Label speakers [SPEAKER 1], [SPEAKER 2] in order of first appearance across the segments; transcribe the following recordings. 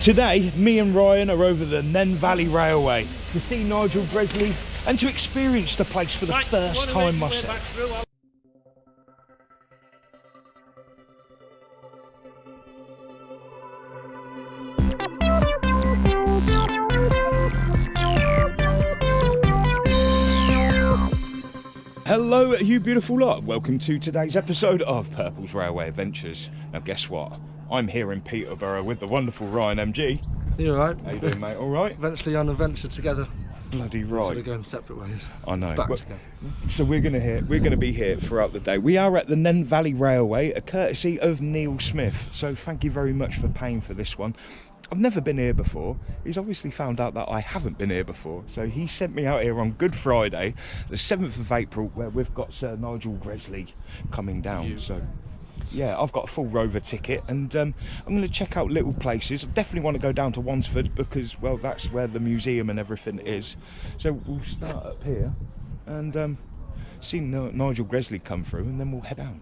[SPEAKER 1] Today, me and Ryan are over the Nene Valley Railway to see Nigel Gresley and to experience the place for the first time myself. Hello you beautiful lot, welcome to today's episode of Purple's Railway Adventures. Now guess what, I'm here in Peterborough with the wonderful Ryan MG.
[SPEAKER 2] You alright?
[SPEAKER 1] How you doing, mate? Alright?
[SPEAKER 2] Eventually on a venture together.
[SPEAKER 1] Bloody right.
[SPEAKER 2] Instead of going separate ways.
[SPEAKER 1] I know.
[SPEAKER 2] Back
[SPEAKER 1] Well,
[SPEAKER 2] together.
[SPEAKER 1] so we're gonna be here throughout the day. We are at the Nene Valley Railway, a courtesy of Neale Smith. So thank you very much for paying for this one. I've never been here before. He's obviously found out that I haven't been here before. So he sent me out here on Good Friday, the 7th of April, where we've got Sir Nigel Gresley coming down. So yeah, I've got a full rover ticket and I'm going to check out little places. I definitely want to go down to Wansford because, well, that's where the museum and everything is. So we'll start up here and see Nigel Gresley come through and then we'll head out.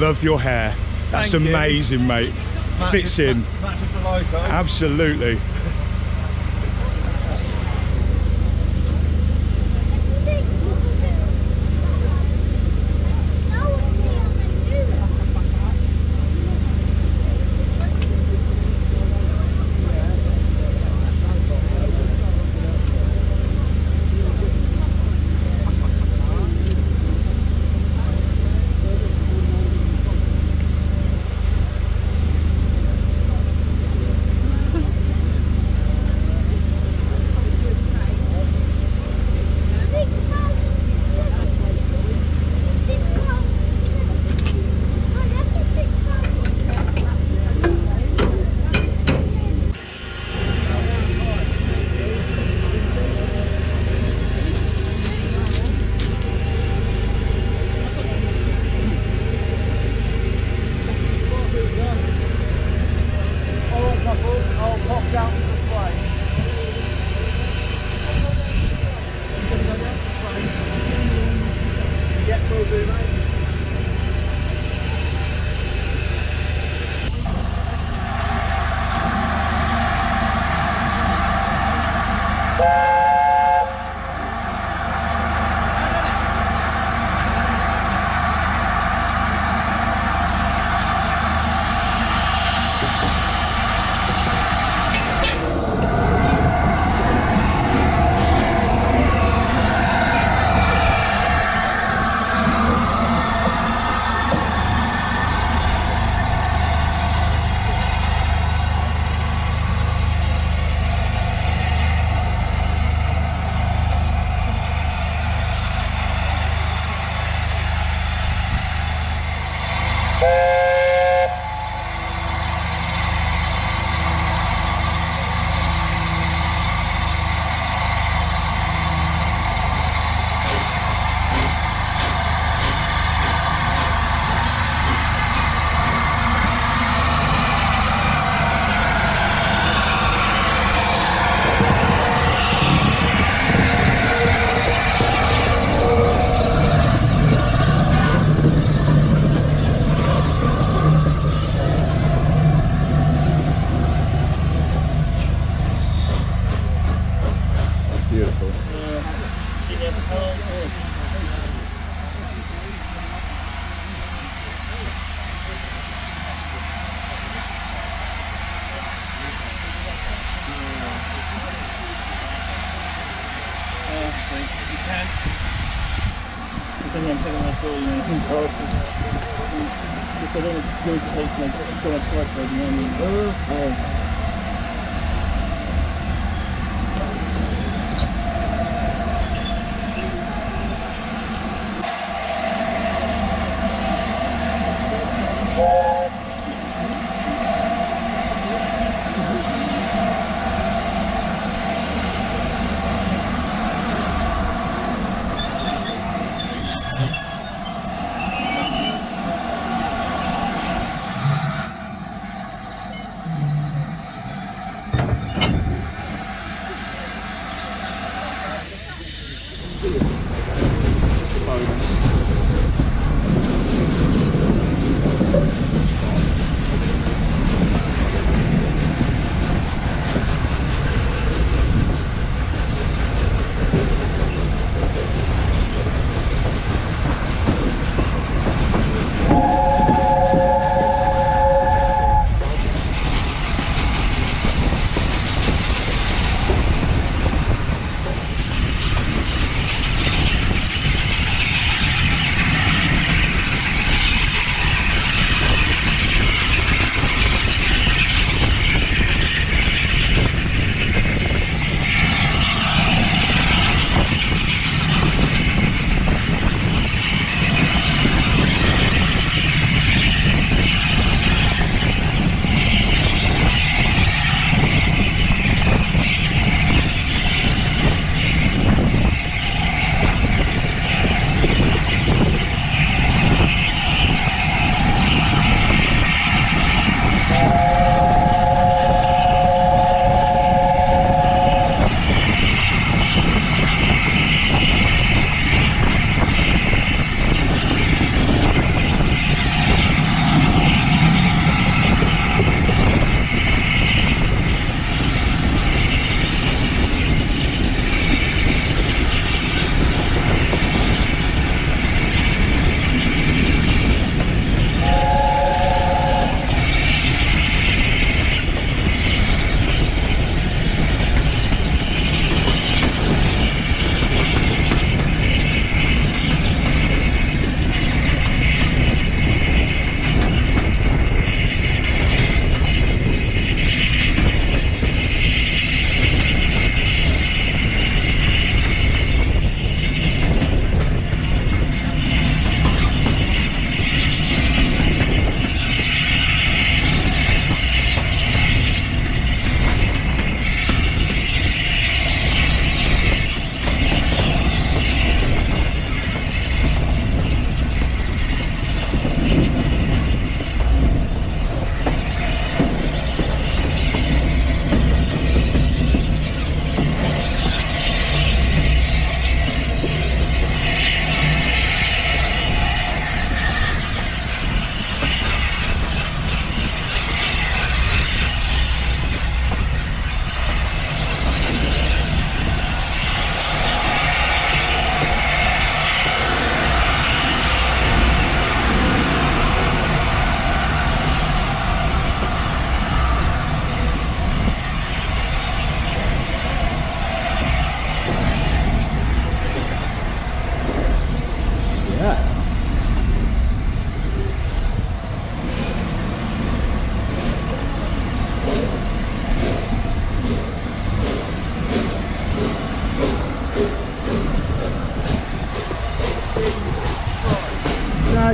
[SPEAKER 1] Love your hair. That's amazing, mate. Fits in.
[SPEAKER 2] Matches the logo.
[SPEAKER 1] Absolutely.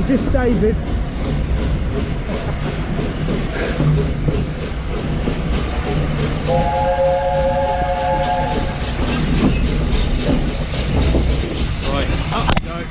[SPEAKER 1] just David. Right, up we go.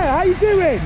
[SPEAKER 1] How you doing?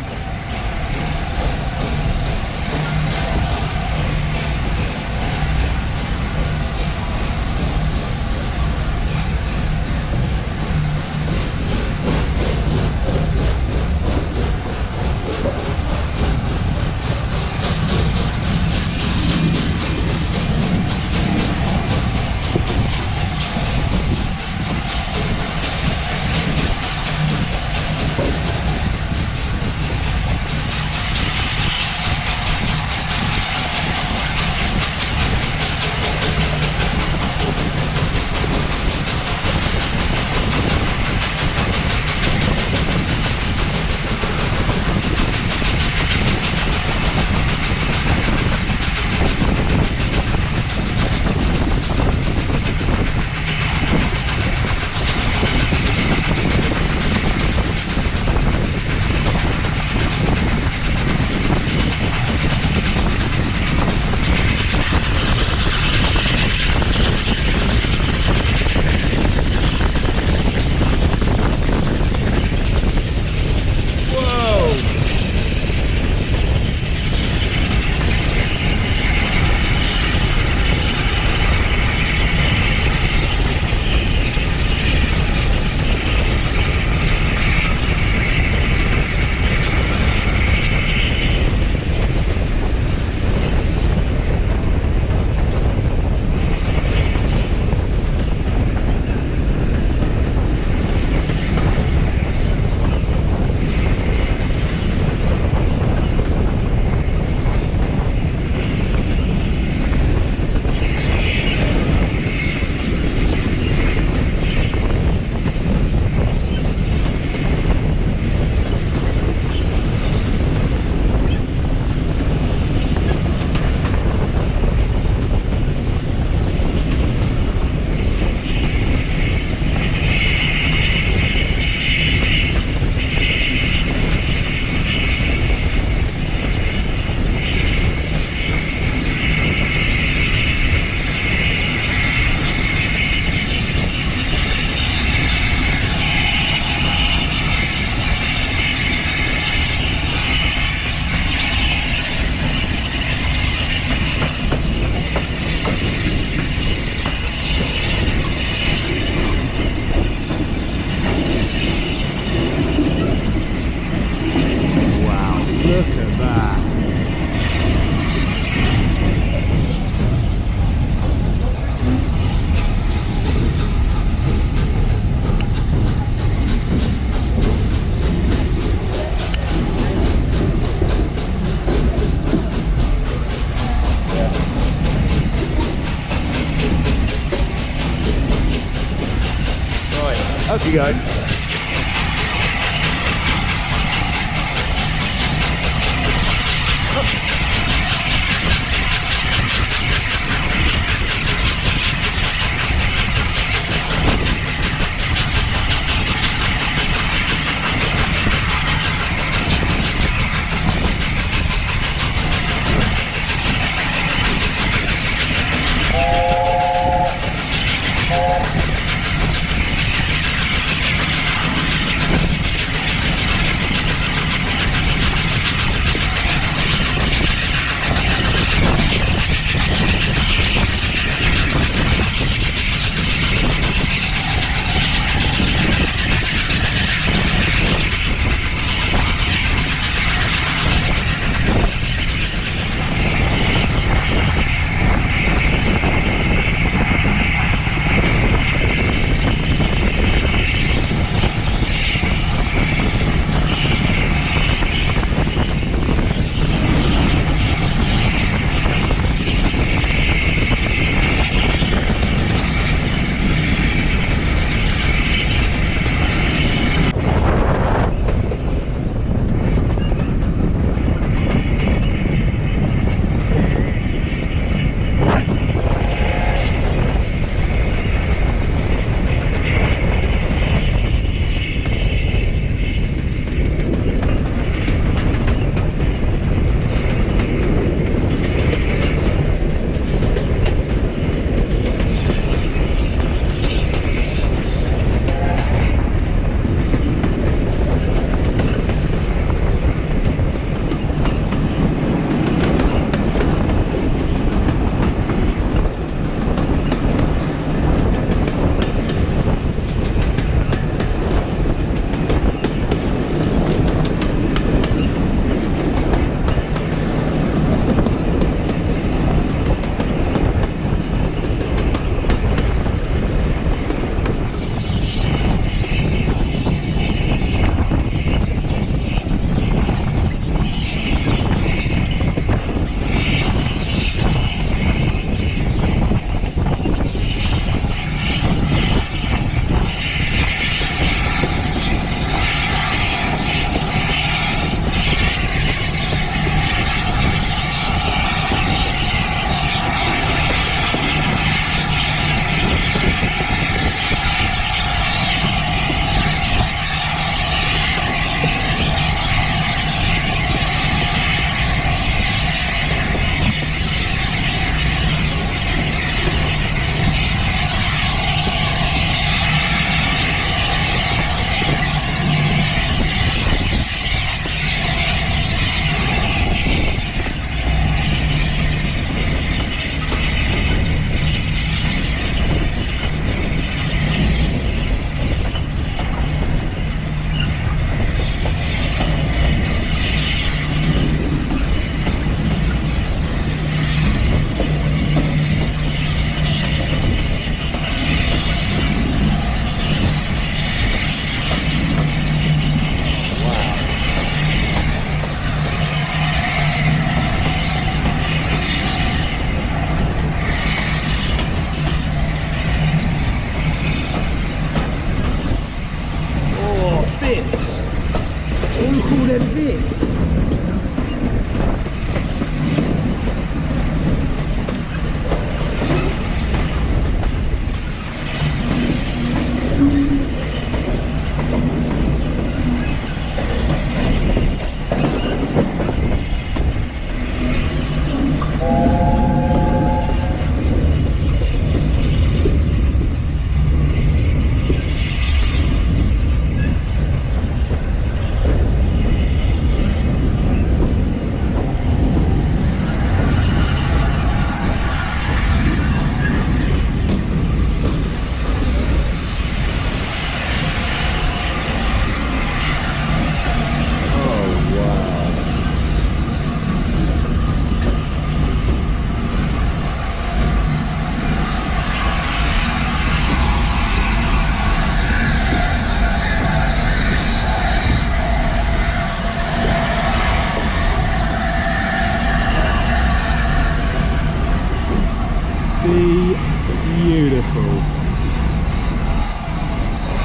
[SPEAKER 1] you go.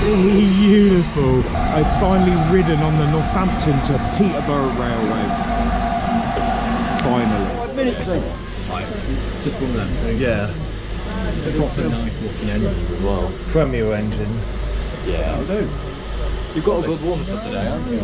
[SPEAKER 1] Beautiful. I've finally ridden on the Northampton to Peterborough Railway. Finally.
[SPEAKER 3] 5 minutes then. Just one of them. Yeah. They've got the nice looking engines as well.
[SPEAKER 1] Premier engine.
[SPEAKER 3] Yeah, I do. You've got a good one for today, haven't you?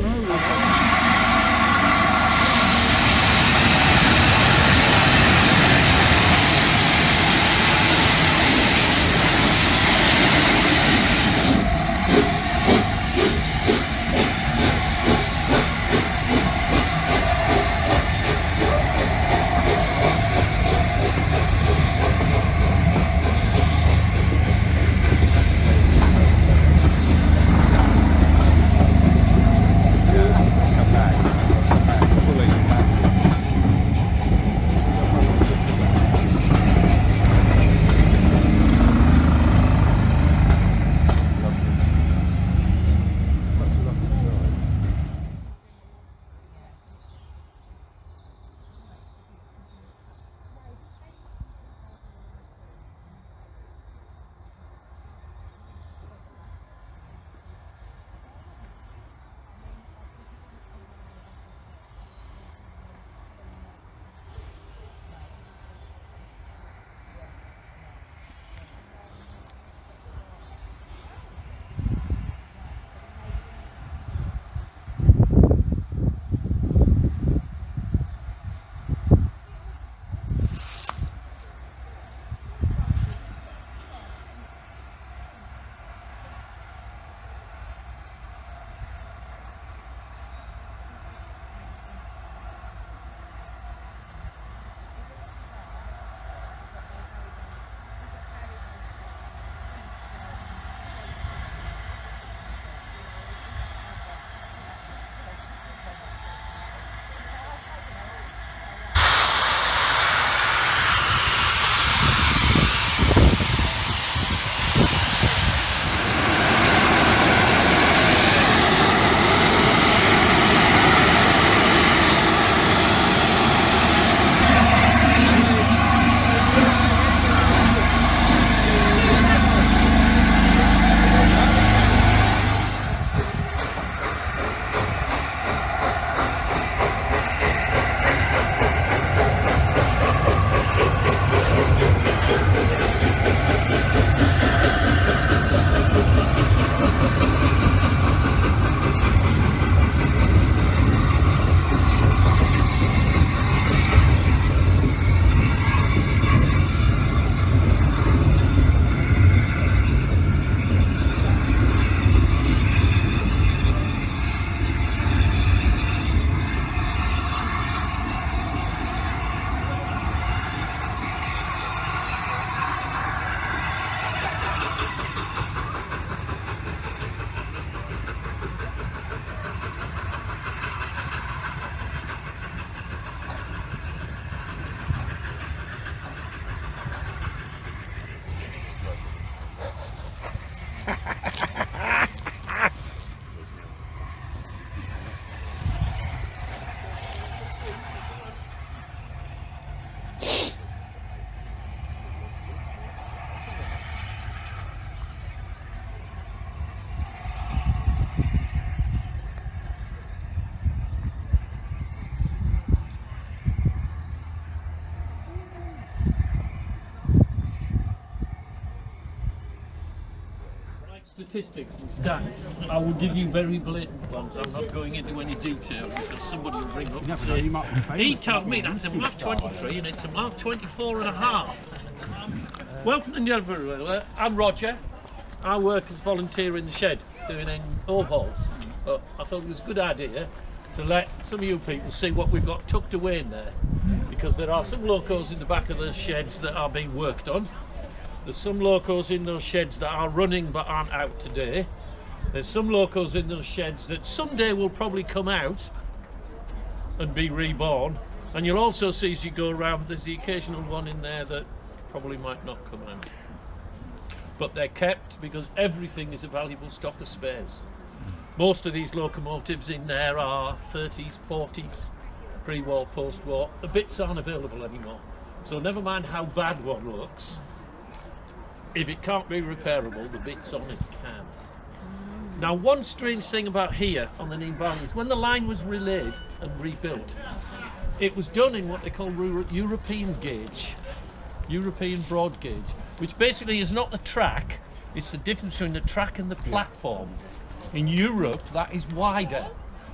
[SPEAKER 4] Statistics and stats, I will give you very blatant ones. I'm not going into any detail because somebody will ring up and say, he told me that's a Mark 23 and it's a Mark 24 and a half. Welcome to Nene Valley Railway. I'm Roger. I work as volunteer in the shed doing overhauls. But I thought it was a good idea to let some of you people see what we've got tucked away in there, because there are some locos in the back of the sheds that are being worked on. There's some locos in those sheds that are running but aren't out today. There's some locos in those sheds that someday will probably come out and be reborn. And you'll also see as you go around, there's the occasional one in there that probably might not come out. But they're kept because everything is a valuable stock of spares. Most of these locomotives in there are 30s, 40s, pre-war, post-war. The bits aren't available anymore. So never mind how bad one looks, if it can't be repairable, the bits on it can. Now, one strange thing about here on the Nene Valley is when the line was relaid and rebuilt, it was done in what they call European gauge, European broad gauge, which basically is not the track, it's the difference between the track and the platform. In Europe, that is wider.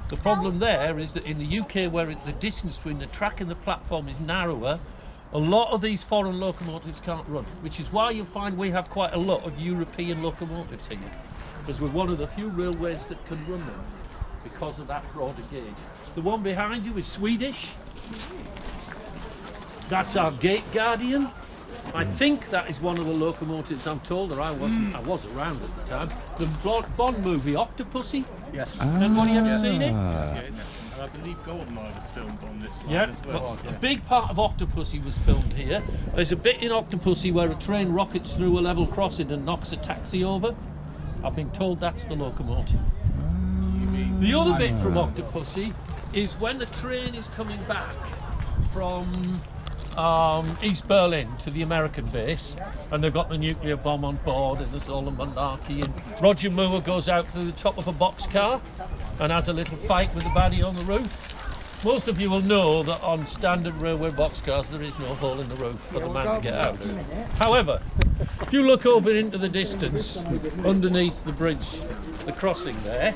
[SPEAKER 4] The problem there is that in the UK, where the distance between the track and the platform is narrower, a lot of these foreign locomotives can't run, which is why you'll find we have quite a lot of European locomotives here, because we're one of the few railways that can run them because of that broader gauge. The one behind you is Swedish. That's our Gate Guardian. I think that is one of the locomotives, I'm told, or I was around at the time. The Bond movie Octopussy.
[SPEAKER 3] Yes.
[SPEAKER 4] Anybody ever seen it?
[SPEAKER 5] And I believe Goldeneye was filmed on this line
[SPEAKER 4] Yeah,
[SPEAKER 5] as well.
[SPEAKER 4] a big part of Octopussy was filmed here. There's a bit in Octopussy where a train rockets through a level crossing and knocks a taxi over. I've been told that's the locomotive. The other bit from Octopussy is when the train is coming back from East Berlin to the American base, and they've got the nuclear bomb on board, and there's all the malarkey, and Roger Moore goes out to the top of a boxcar and has a little fight with the baddie on the roof. Most of you will know that on standard railway boxcars there is no hole in the roof for the man to get out. However, if you look over into the distance, underneath the bridge, the crossing there,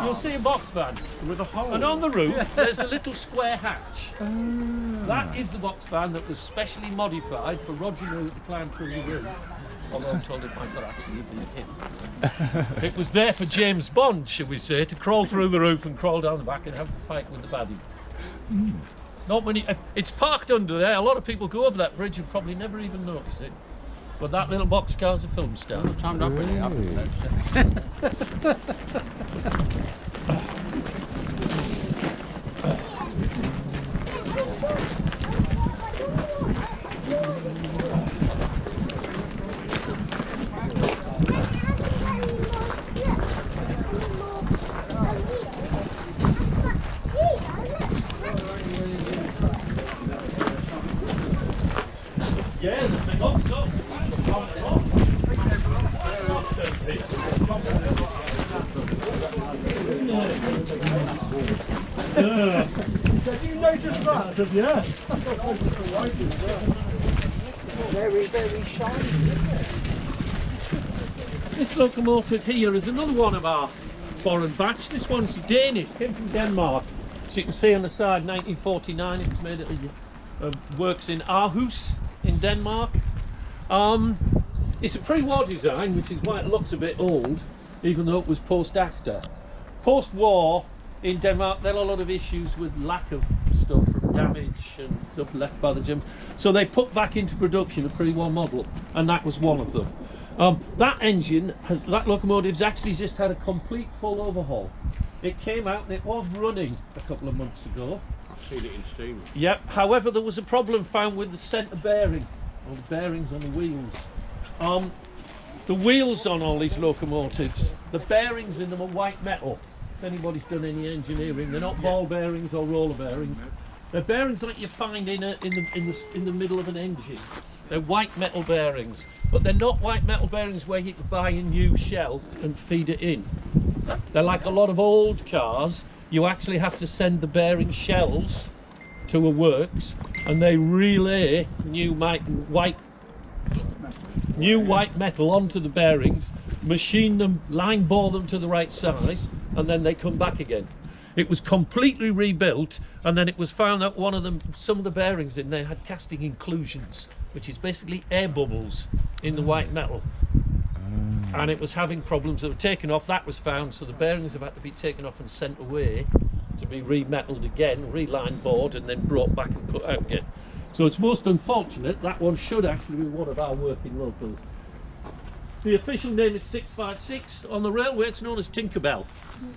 [SPEAKER 4] you'll see a box van with a hole. And on the roof, there's a little square hatch. That is the box van that was specially modified for Roger Moore to climb through the roof. Although I'm told it might not actually have been him. It was there for James Bond, shall we say, to crawl through the roof and crawl down the back and have a fight with the baddie. Not many. It's parked under there. A lot of people go over that bridge and probably never even notice it. But that little boxcar's a film star.
[SPEAKER 6] Timed up really up.
[SPEAKER 4] Yeah, there's been lots of.
[SPEAKER 5] You noticed that, have you?
[SPEAKER 6] Very, very shiny, isn't it?
[SPEAKER 4] This locomotive here is another one of our foreign batch. This one's Danish, came from Denmark. As you can see on the side, 1949, it was made at works in Aarhus in Denmark. It's a pre-war design, which is why it looks a bit old, even though it was post-after. Post-war in Denmark, there are a lot of issues with lack of stuff from damage and stuff left by the gym. So they put back into production a pre-war model, and that was one of them. That locomotive's actually just had a complete full overhaul. It came out and it was running a couple of months ago.
[SPEAKER 6] I've seen it in steam.
[SPEAKER 4] Yep, however there was a problem found with the centre bearing, or the bearings on the wheels. The wheels on all these locomotives, the bearings in them are white metal. If anybody's done any engineering, they're not ball bearings or roller bearings. They're bearings like you find in the middle of an engine. They're white metal bearings, but they're not white metal bearings where you can buy a new shell and feed it in. They're like a lot of old cars. You actually have to send the bearing shells to a works, and they relay new white metal onto the bearings, machine them, line bore them to the right size, and then they come back again. It was completely rebuilt, and then it was found that some of the bearings in there had casting inclusions, which is basically air bubbles in the white metal. And it was having problems that were taken off. That was found, so the bearings have had to be taken off and sent away to be remetalled again, reline bored, and then brought back and put out again. So it's most unfortunate. That one should actually be one of our working locals. The official name is 656. On the railway it's known as Tinkerbell.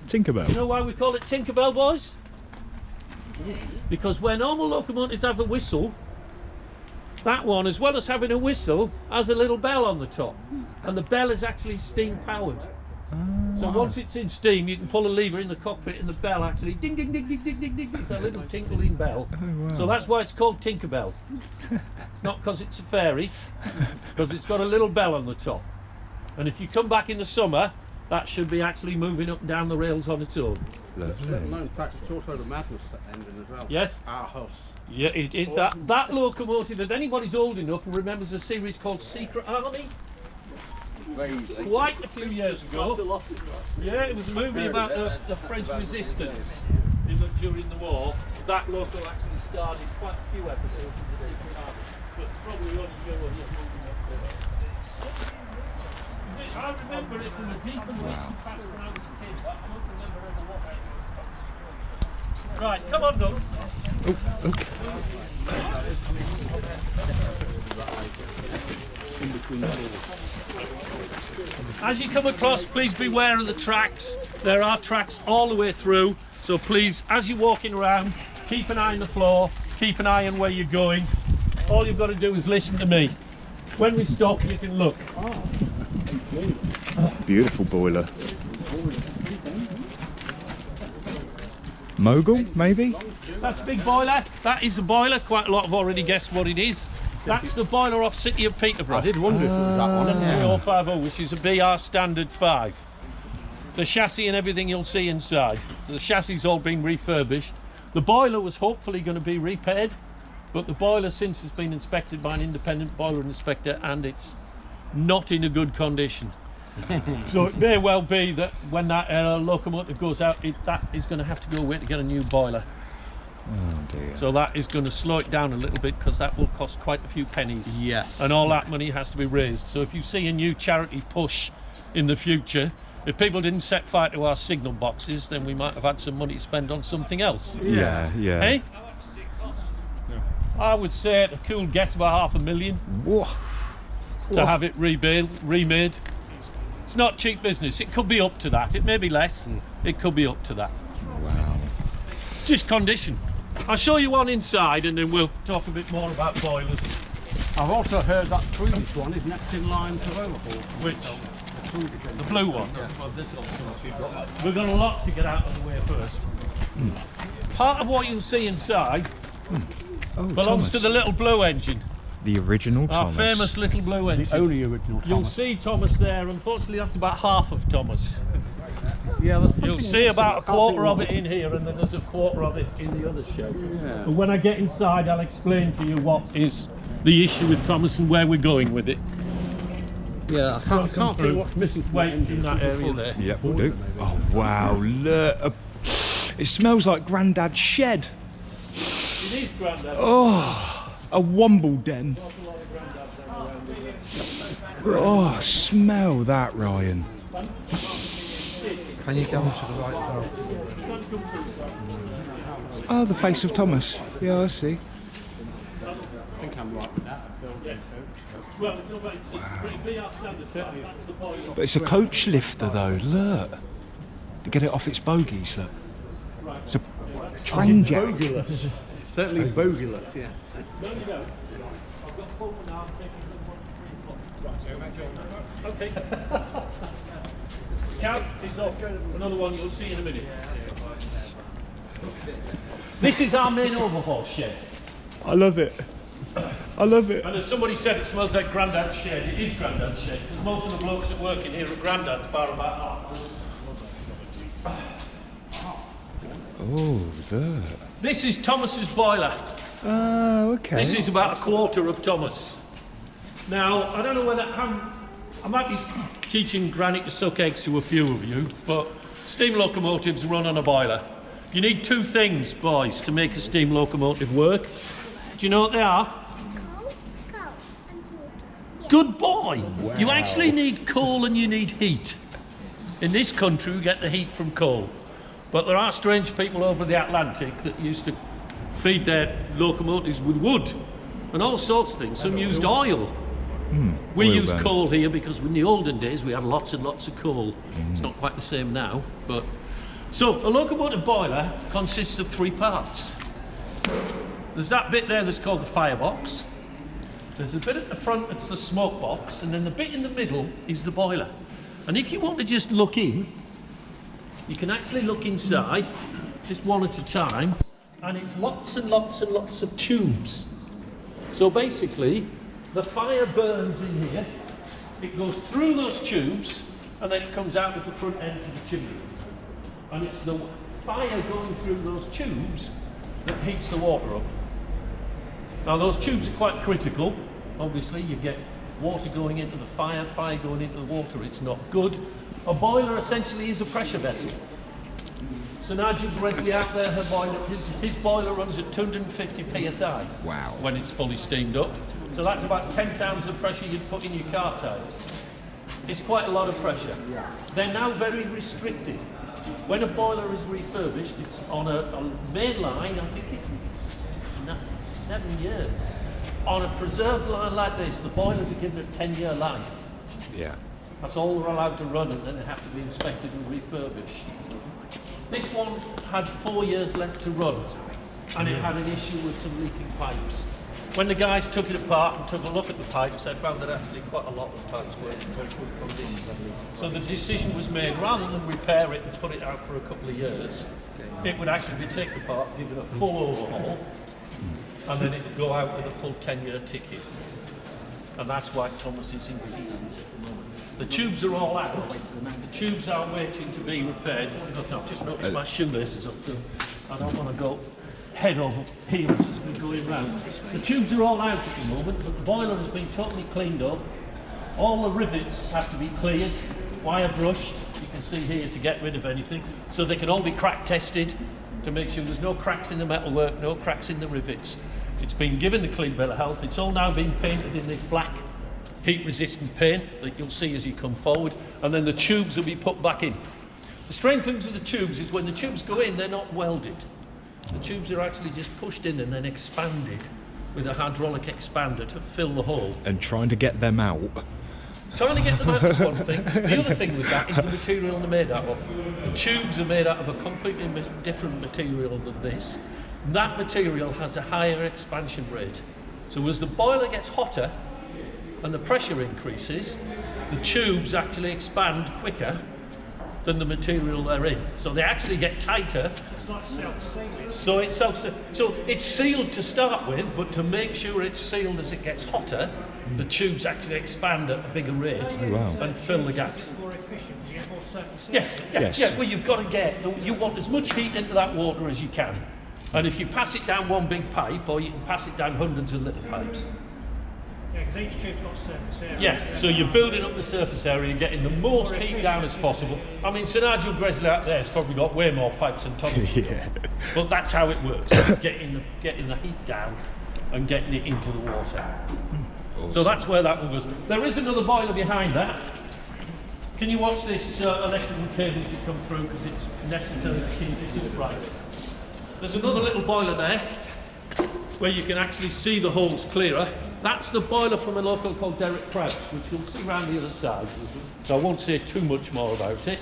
[SPEAKER 1] Tinkerbell.
[SPEAKER 4] You know why we call it Tinkerbell, boys? Because where normal locomotives have a whistle, that one, as well as having a whistle, has a little bell on the top. And the bell is actually steam powered. So once it's in steam, you can pull a lever in the cockpit and the bell actually ding ding ding ding ding ding ding. It's a little tinkling bell. So that's why it's called Tinkerbell. Not because it's a fairy, because it's got a little bell on the top. And if you come back in the summer, that should be actually moving up and down the rails on its own.
[SPEAKER 1] Lovely.
[SPEAKER 6] Known fact, it's also the madness engine as well.
[SPEAKER 4] Yes?
[SPEAKER 6] Our house.
[SPEAKER 4] Yeah, it is that locomotive. If anybody's old enough and remembers a series called Secret Army, quite a few years ago. Yeah, it was a movie about the French resistance during the war. That loco actually starred in quite a few episodes of the Secret Army, but it's probably only you or his moving up. I remember it from a deep and recent past when I was a kid, but I don't remember ever watching it. Right, come on, Doug. As you come across, please beware of the tracks. There are tracks all the way through, so please, as you're walking around, keep an eye on the floor, keep an eye on where you're going. All you've got to do is listen to me. When we stop, you can look.
[SPEAKER 1] Beautiful boiler. Mogul, maybe?
[SPEAKER 4] That's a big boiler. That is a boiler. Quite a lot have already guessed what it is. That's the boiler off City of Peterborough.
[SPEAKER 6] I did wonder if it was that one.
[SPEAKER 4] 3050, which is a BR Standard 5. The chassis and everything you'll see inside. So the chassis all been refurbished. The boiler was hopefully going to be repaired, but the boiler since has been inspected by an independent boiler inspector and it's not in a good condition. So it may well be that when that locomotive goes out, that is going to have to go away to get a new boiler.
[SPEAKER 1] Oh dear.
[SPEAKER 4] So that is going to slow it down a little bit because that will cost quite a few pennies.
[SPEAKER 6] Yes.
[SPEAKER 4] And all that money has to be raised. So if you see a new charity push in the future, if people didn't set fire to our signal boxes, then we might have had some money to spend on something else.
[SPEAKER 1] Yeah.
[SPEAKER 4] Hey? I would say at a cool guess about $500,000
[SPEAKER 1] Whoa.
[SPEAKER 4] to have it remade. It's not cheap business. It could be up to that. It may be less. It could be up to that.
[SPEAKER 1] Wow.
[SPEAKER 4] Just condition. I'll show you one inside and then we'll talk a bit more about boilers.
[SPEAKER 6] I've also heard that Swedish one is next in line to overhaul.
[SPEAKER 4] Which? The blue one? We've got a lot to get out of the way first. Part of what you'll see inside belongs
[SPEAKER 1] Thomas.
[SPEAKER 4] to the little blue engine.
[SPEAKER 1] The original
[SPEAKER 4] Our
[SPEAKER 1] Thomas.
[SPEAKER 4] famous little blue engine.
[SPEAKER 6] The only original
[SPEAKER 4] You'll
[SPEAKER 6] Thomas.
[SPEAKER 4] see Thomas there. Unfortunately, that's about half of Thomas.
[SPEAKER 6] Yeah, there's
[SPEAKER 4] You'll
[SPEAKER 6] something
[SPEAKER 4] see about a
[SPEAKER 6] missing. I
[SPEAKER 4] quarter
[SPEAKER 6] can't
[SPEAKER 4] of it
[SPEAKER 6] think
[SPEAKER 4] in here, and then there's a quarter of it in the other shed.
[SPEAKER 6] Yeah.
[SPEAKER 4] But when I get inside, I'll explain to you what is the issue with Thomas and where we're going with it.
[SPEAKER 6] Yeah, I can't think what's missing from
[SPEAKER 4] Wait
[SPEAKER 6] that engine.
[SPEAKER 4] in that area there.
[SPEAKER 1] Yep, we'll do. Oh wow, look. It smells like Grandad's shed.
[SPEAKER 4] It is Grandad.
[SPEAKER 1] Oh, a womble den. Oh, smell that, Ryan.
[SPEAKER 2] Can you go to the right as well?
[SPEAKER 1] Oh, the face of Thomas. Yeah, I see.
[SPEAKER 6] I think I'm right with that.
[SPEAKER 4] Well, it's not it's pretty BR standard. That's the boiler.
[SPEAKER 1] But it's a coach lifter, though. Look, to get it off its bogies. Look, it's a train jack.
[SPEAKER 6] Bogulous. Certainly bogulous, yeah.
[SPEAKER 4] I've got 4 now. I'm taking them 1 3 o'clock. Okay. Count is off. Another one you'll see in a minute. This is our main overhaul shed.
[SPEAKER 1] I love it. I love it.
[SPEAKER 4] And as somebody said, it smells like Grandad's shed. It is Grandad's shed, because most of the blokes that work in here are Grandad's, bar about half of them.
[SPEAKER 1] Oh, there.
[SPEAKER 4] This is Thomas's boiler.
[SPEAKER 1] Oh, okay.
[SPEAKER 4] This is about a quarter of Thomas. Now, I don't know whether I might be teaching Granny to suck eggs to a few of you, but steam locomotives run on a boiler. You need 2 things, boys, to make a steam locomotive work. Do you know what they are? Good boy.
[SPEAKER 1] Wow.
[SPEAKER 4] You actually need coal and you need heat. In this country, we get the heat from coal. But there are strange people over the Atlantic that used to feed their locomotives with wood and all sorts of things. Some used oil. We
[SPEAKER 1] oil
[SPEAKER 4] use
[SPEAKER 1] burn.
[SPEAKER 4] coal here because in the olden days we had lots and lots of coal. It's not quite the same now, but... So, a locomotive boiler consists of 3 parts. There's that bit there that's called the firebox. There's a bit at the front that's the smoke box, and then the bit in the middle is the boiler. And if you want to just look in, you can actually look inside, just one at a time, and it's lots and lots and lots of tubes. So basically, the fire burns in here, it goes through those tubes, and then it comes out at the front end to the chimney. And it's the fire going through those tubes that heats the water up. Now those tubes are quite critical. Obviously you get water going into the fire, fire going into the water, it's not good. A boiler essentially is a pressure vessel. So Nigel Gresley out there, his boiler runs at 250 psi.
[SPEAKER 1] Wow.
[SPEAKER 4] When it's fully steamed up. So that's about 10 times the pressure you'd put in your car tyres. It's quite a lot of pressure. They're now very restricted. When a boiler is refurbished, it's on a main line, I think it's 7 years. On a preserved line like this, the boilers are given a 10-year life.
[SPEAKER 1] Yeah.
[SPEAKER 4] That's all they're allowed to run, and then they have to be inspected and refurbished. This one had 4 years left to run, and it had an issue with some leaking pipes. When the guys took it apart and took a look at the pipes, they found that actually quite a lot of the pipes weren't in very good condition. So the decision was made, rather than repair it and put it out for a couple of years, it would actually be taken apart, given a full overhaul, and then it would go out with a full 10-year ticket. And that's why Thomas is in pieces at the moment. The tubes are all out. The tubes are waiting to be repaired. I've just noticed my shoelaces up, so I don't want to go head over heels as we go around. The tubes are all out at the moment, but the boiler has been totally cleaned up. All the rivets have to be cleared, wire brushed, you can see here, to get rid of anything. So they can all be crack tested to make sure there's no cracks in the metalwork, no cracks in the rivets. It's been given a clean bill of health. It's all now been painted in this black heat-resistant paint that you'll see as you come forward, and then the tubes will be put back in. The strange things with the tubes is when the tubes go in, they're not welded. The tubes are actually just pushed in and then expanded with a hydraulic expander to fill the hole.
[SPEAKER 1] And trying to get them out.
[SPEAKER 4] Trying to get them out is one thing. The other thing with that is the material they're made out of. The tubes are made out of a completely different material than this. That material has a higher expansion rate. So as the boiler gets hotter and the pressure increases, the tubes actually expand quicker than the material they're in. So they actually get tighter.
[SPEAKER 5] It's not self-sealing.
[SPEAKER 4] So it's sealed to start with, but to make sure it's sealed as it gets hotter, the tubes actually expand at a bigger rate and fill the gaps.
[SPEAKER 5] More efficient, you get more surface.
[SPEAKER 4] Yes. Well, you've got to you want as much heat into that water as you can. And if you pass it down one big pipe, or you can pass it down hundreds of little pipes.
[SPEAKER 5] Yeah, because each tube's got surface area.
[SPEAKER 4] Yeah, so you're building up the surface area and getting the most heat down as possible. I mean, Sir Nigel Gresley out there has probably got way more pipes than Thomas.
[SPEAKER 1] Yeah.
[SPEAKER 4] But that's how it works, getting the heat down and getting it into the water.
[SPEAKER 1] Awesome.
[SPEAKER 4] So that's where that one goes. There is another boiler behind that. Can you watch this electrical cables that come through, because it's necessary to keep this upright. There's another little boiler there where you can actually see the holes clearer. That's the boiler from a local called Derek Crouch, which you'll see around the other side. So I won't say too much more about it.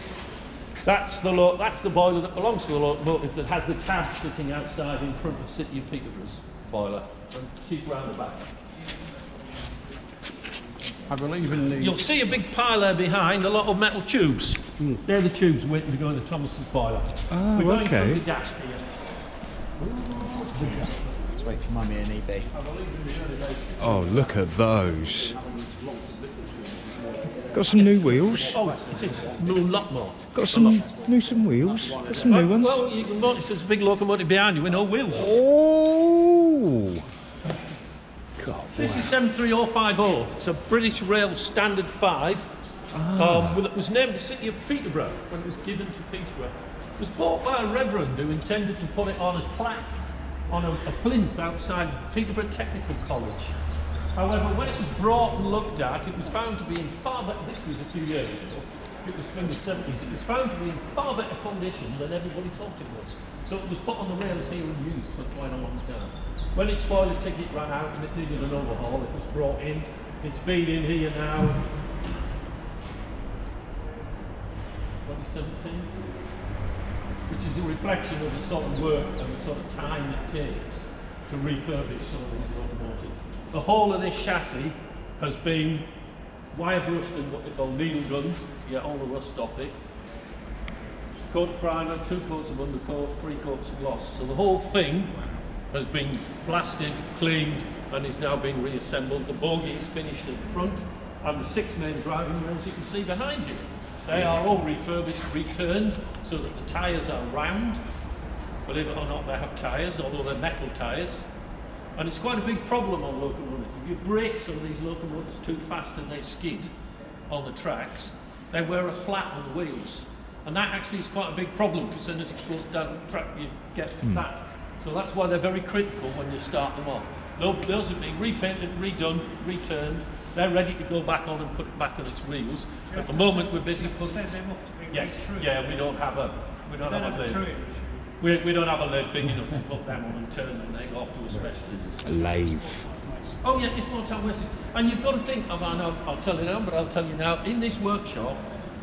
[SPEAKER 4] That's the boiler that belongs to the locomotive that has the cab sitting outside in front of City of Peterborough's boiler. And she's round the back.
[SPEAKER 6] I believe in the...
[SPEAKER 4] You'll see a big pile there behind, a lot of metal tubes. They're the tubes waiting to go in the Thomas's boiler.
[SPEAKER 1] Oh,
[SPEAKER 4] We're going
[SPEAKER 1] okay.
[SPEAKER 4] through the gas here.
[SPEAKER 7] Let's wait for Mummy and EB.
[SPEAKER 1] Oh, look at those. Got some new wheels.
[SPEAKER 4] Oh, it is. A lot more.
[SPEAKER 1] Got some wheels. Got some new ones.
[SPEAKER 4] Well, you can notice there's a big locomotive behind you with no wheels.
[SPEAKER 1] Oh! God,
[SPEAKER 4] This is 73050. It's a British Rail Standard 5. That was named the City of Peterborough when it was given to Peterborough. It was bought by a reverend who intended to put it on as plaque on a plinth outside Peterborough Technical College. However, when it was brought and looked at, it was found to be in far better, this was a few years ago, it was from the 70s, it was found to be in far better condition than everybody thought it was. So it was put on the rails here and used for quite a long time. When its boiler ticket ran out and it needed an overhaul, it was brought in. It's been in here now, 2017, which is a reflection of the sort of work and the sort of time it takes to refurbish some of these locomotives. The whole of this chassis has been wire brushed in what they call needle guns to get all the rust off it. Coat of primer, 2 coats of undercoat, 3 coats of gloss. So the whole thing has been blasted, cleaned, and is now being reassembled. The bogie is finished at the front, and the 6 main driving rails you can see behind you. They are all refurbished, returned, so that the tyres are round. Believe it or not, they have tyres, although they're metal tyres. And it's quite a big problem on locomotives. If you brake some of these locomotives too fast and they skid on the tracks, they wear a flat on the wheels. And that actually is quite a big problem, because then as it goes down the track, you get that. So that's why they're very critical when you start them off. Those have been repainted, redone, returned. They're ready to go back on and put it back on its wheels. At the moment, we're busy putting. Yes, yeah, we don't have a lathe. We don't have a lathe big enough to put them on and turn them. They go off to a specialist.
[SPEAKER 1] A lathe.
[SPEAKER 4] Oh yeah, it's more time wasted. And you've got to think. I'll tell you now, but I'll tell you now. In this workshop,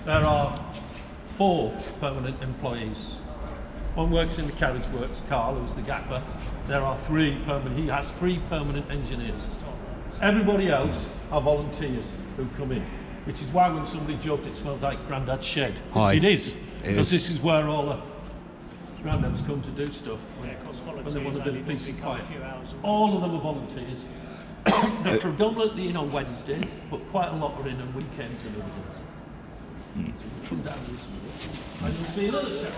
[SPEAKER 4] there are 4 permanent employees. One works in the carriage works, Carl, who's the gaffer. There are 3 permanent. He has 3 permanent engineers. Everybody else are volunteers who come in, which is why when somebody joked it smells like Grandad's shed.
[SPEAKER 1] Hi.
[SPEAKER 4] It is, because this is where all the Granddads come to do stuff.
[SPEAKER 5] Yeah, of course,
[SPEAKER 4] When they want a bit of peace and quiet.
[SPEAKER 5] a few hours.
[SPEAKER 4] All of them are volunteers. They're predominantly in on Wednesdays, but quite a lot are in on weekends and other days. So we'll come down this way, and you'll see another show.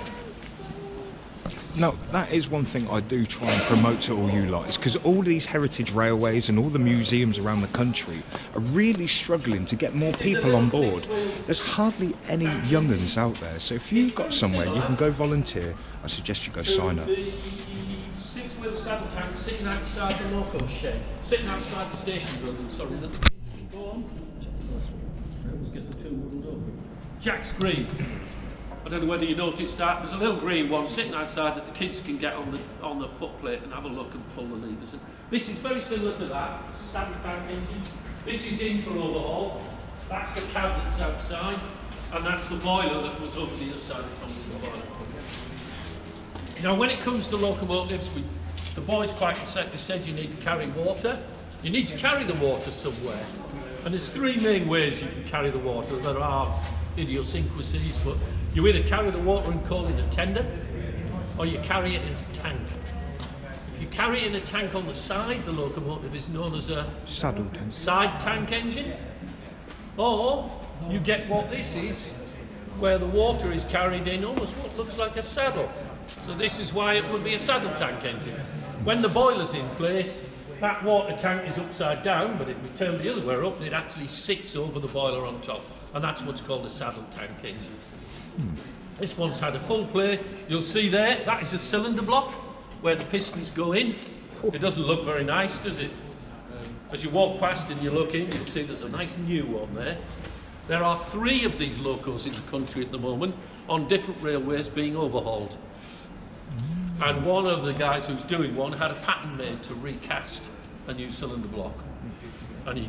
[SPEAKER 1] No, that is one thing I do try and promote to all you lot, is because all these heritage railways and all the museums around the country are really struggling to get more people on board. There's hardly any young'uns out there, so if you've got somewhere you can go volunteer, I suggest you go sign up.
[SPEAKER 4] The 6-wheel saddle tank sitting outside the loco shed, sitting outside the station building, sorry, that the kids can go on. Let's get the 2 muddled up. Jack's green. I don't know whether you noticed that. There's a little green one sitting outside that the kids can get on the footplate and have a look and pull the levers. And this is very similar to that. It's a saddle tank engine. This is in for overhaul. That's the cab that's outside, and that's the boiler that was over the other side of Thomas's boiler. Now, when it comes to locomotives, the boys quite correctly said you need to carry water. You need to carry the water somewhere, and there's 3 main ways you can carry the water. There are idiosyncrasies, but you either carry the water and call it a tender, or you carry it in a tank. If you carry it in a tank on the side, the locomotive is known as a
[SPEAKER 1] Saddle tank.
[SPEAKER 4] side tank engine. Or you get what this is, where the water is carried in almost what looks like a saddle. So this is why it would be a saddle tank engine. When the boiler's in place, that water tank is upside down, but if we turn the other way up, it actually sits over the boiler on top. And that's what's called a saddle tank engine. This one's had a full play. You'll see there, that is a cylinder block where the pistons go in. It doesn't look very nice, does it? As you walk fast and you look in, you'll see there's a nice new one there. There are 3 of these locos in the country at the moment on different railways being overhauled. And one of the guys who's doing one had a pattern made to recast a new cylinder block. And he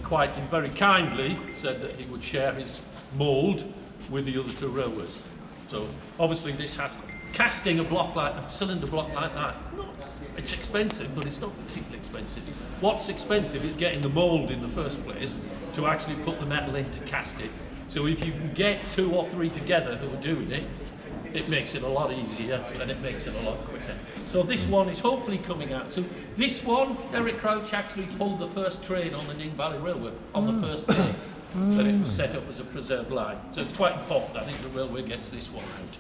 [SPEAKER 4] very kindly said that he would share his mould with the other 2 railways. So obviously this has casting a cylinder block like that. It's expensive, but it's not particularly expensive. What's expensive is getting the mould in the first place to actually put the metal in to cast it. So if you can get 2 or 3 together who are doing it, it makes it a lot easier and it makes it a lot quicker. So this one is hopefully coming out. So this one, Eric Crouch actually pulled the first train on the Nene Valley Railway on the first day that it was set up as a preserved line. So it's quite important. I think the railway gets this one out.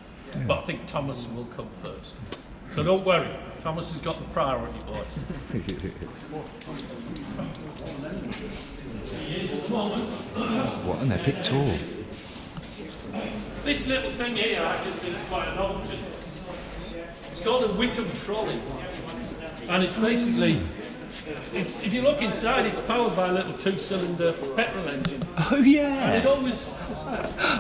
[SPEAKER 4] But I think Thomas will come first. So don't worry, Thomas has got the priority, boys.
[SPEAKER 1] What an epic tour.
[SPEAKER 4] This little thing here, I just think is quite an option. It's called a Wickham trolley, and it's basically, if you look inside, it's powered by a little 2-cylinder petrol engine.
[SPEAKER 1] Oh yeah!
[SPEAKER 4] And it always,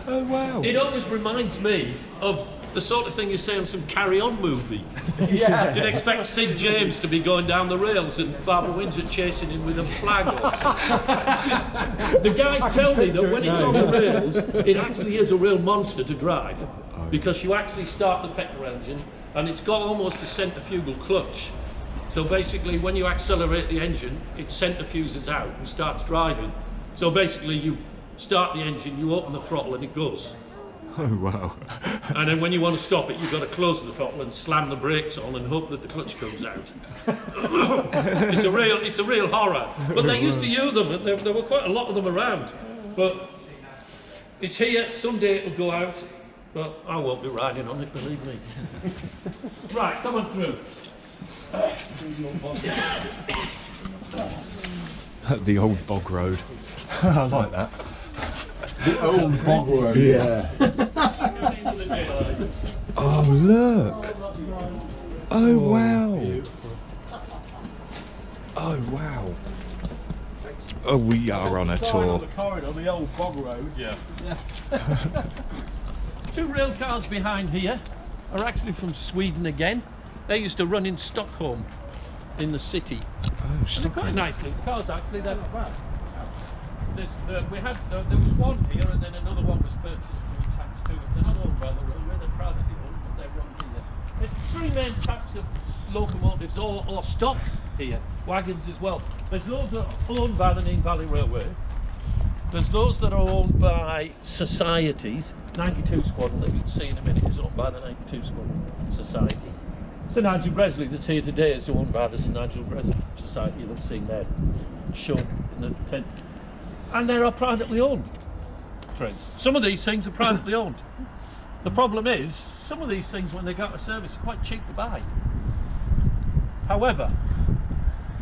[SPEAKER 1] oh wow!
[SPEAKER 4] It always reminds me of the sort of thing you see on some Carry On movie.
[SPEAKER 1] Yeah.
[SPEAKER 4] You'd expect Sid James to be going down the rails and Barbara Windsor chasing him with a flag or something. The guys tell me that when it's on the rails, it actually is a real monster to drive, because you actually start the petrol engine and it's got almost a centrifugal clutch. So basically when you accelerate the engine, it centrifuges out and starts driving. So basically you start the engine, you open the throttle and it goes.
[SPEAKER 1] Oh wow!
[SPEAKER 4] And then when you want to stop it, you've got to close the throttle and slam the brakes on and hope that the clutch comes out. It's a real horror. But they used to use them, and there were quite a lot of them around. But It's here, someday it'll go out, but I won't be riding on it, believe me. Right, come on through.
[SPEAKER 1] The old bog road. I like that.
[SPEAKER 7] The old bog road. Yeah.
[SPEAKER 1] Oh, look. Oh, wow. Oh, wow. Oh, we are on a tour.
[SPEAKER 6] The corridor, the old bog road. Yeah.
[SPEAKER 4] Two rail cars behind here are actually from Sweden again. They used to run in Stockholm, in the city.
[SPEAKER 1] Oh,
[SPEAKER 4] They're quite nice little cars actually. They're not bad. There was one here, and then another one was purchased and attached to it. They're not owned by the railway, they're privately owned, but they're run here. There's three main types of locomotives or stock here, wagons as well. There's those that are owned by the Nene Valley Railway. There's those that are owned by societies. 92 Squadron that you can see in a minute is owned by the 92 Squadron Society. Sir Nigel Gresley that's here today is owned by the Sir Nigel Gresley Society. You'll have seen there shown in the tent. And they are privately owned trains. Some of these things are privately owned. The problem is, some of these things when they go out of service are quite cheap to buy. However,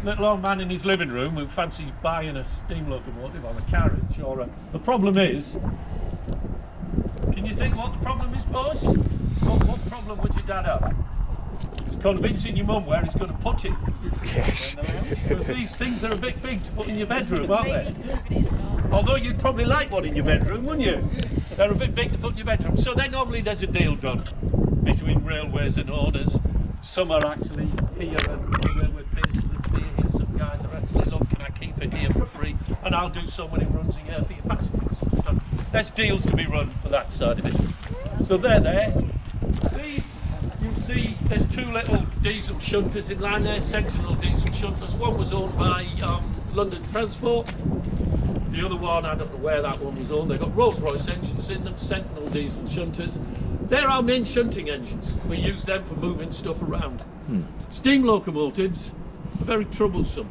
[SPEAKER 4] little old man in his living room who fancies buying a steam locomotive or a carriage or a... The problem is, can you think what the problem is, boys? What problem would your dad have? It's convincing your mum where he's going to put it.
[SPEAKER 1] Yes.
[SPEAKER 4] Because these things are a bit big to put in your bedroom, aren't they? Although you'd probably like one in your bedroom, wouldn't you? They're a bit big to put in your bedroom. So then normally there's a deal done between railways and owners. Some are actually here and the railway pays for the here. Some guys are actually, look, can I keep it here for free? And I'll do so when it runs a year for your passengers. So there's deals to be run for that side of it. So they're there. These, you see, there's two little diesel shunters in line there, Sentinel diesel shunters. One was owned by London Transport. The other one, I don't know where that one was owned. They've got Rolls-Royce engines in them, Sentinel diesel shunters. They're our main shunting engines. We use them for moving stuff around. Steam locomotives are very troublesome.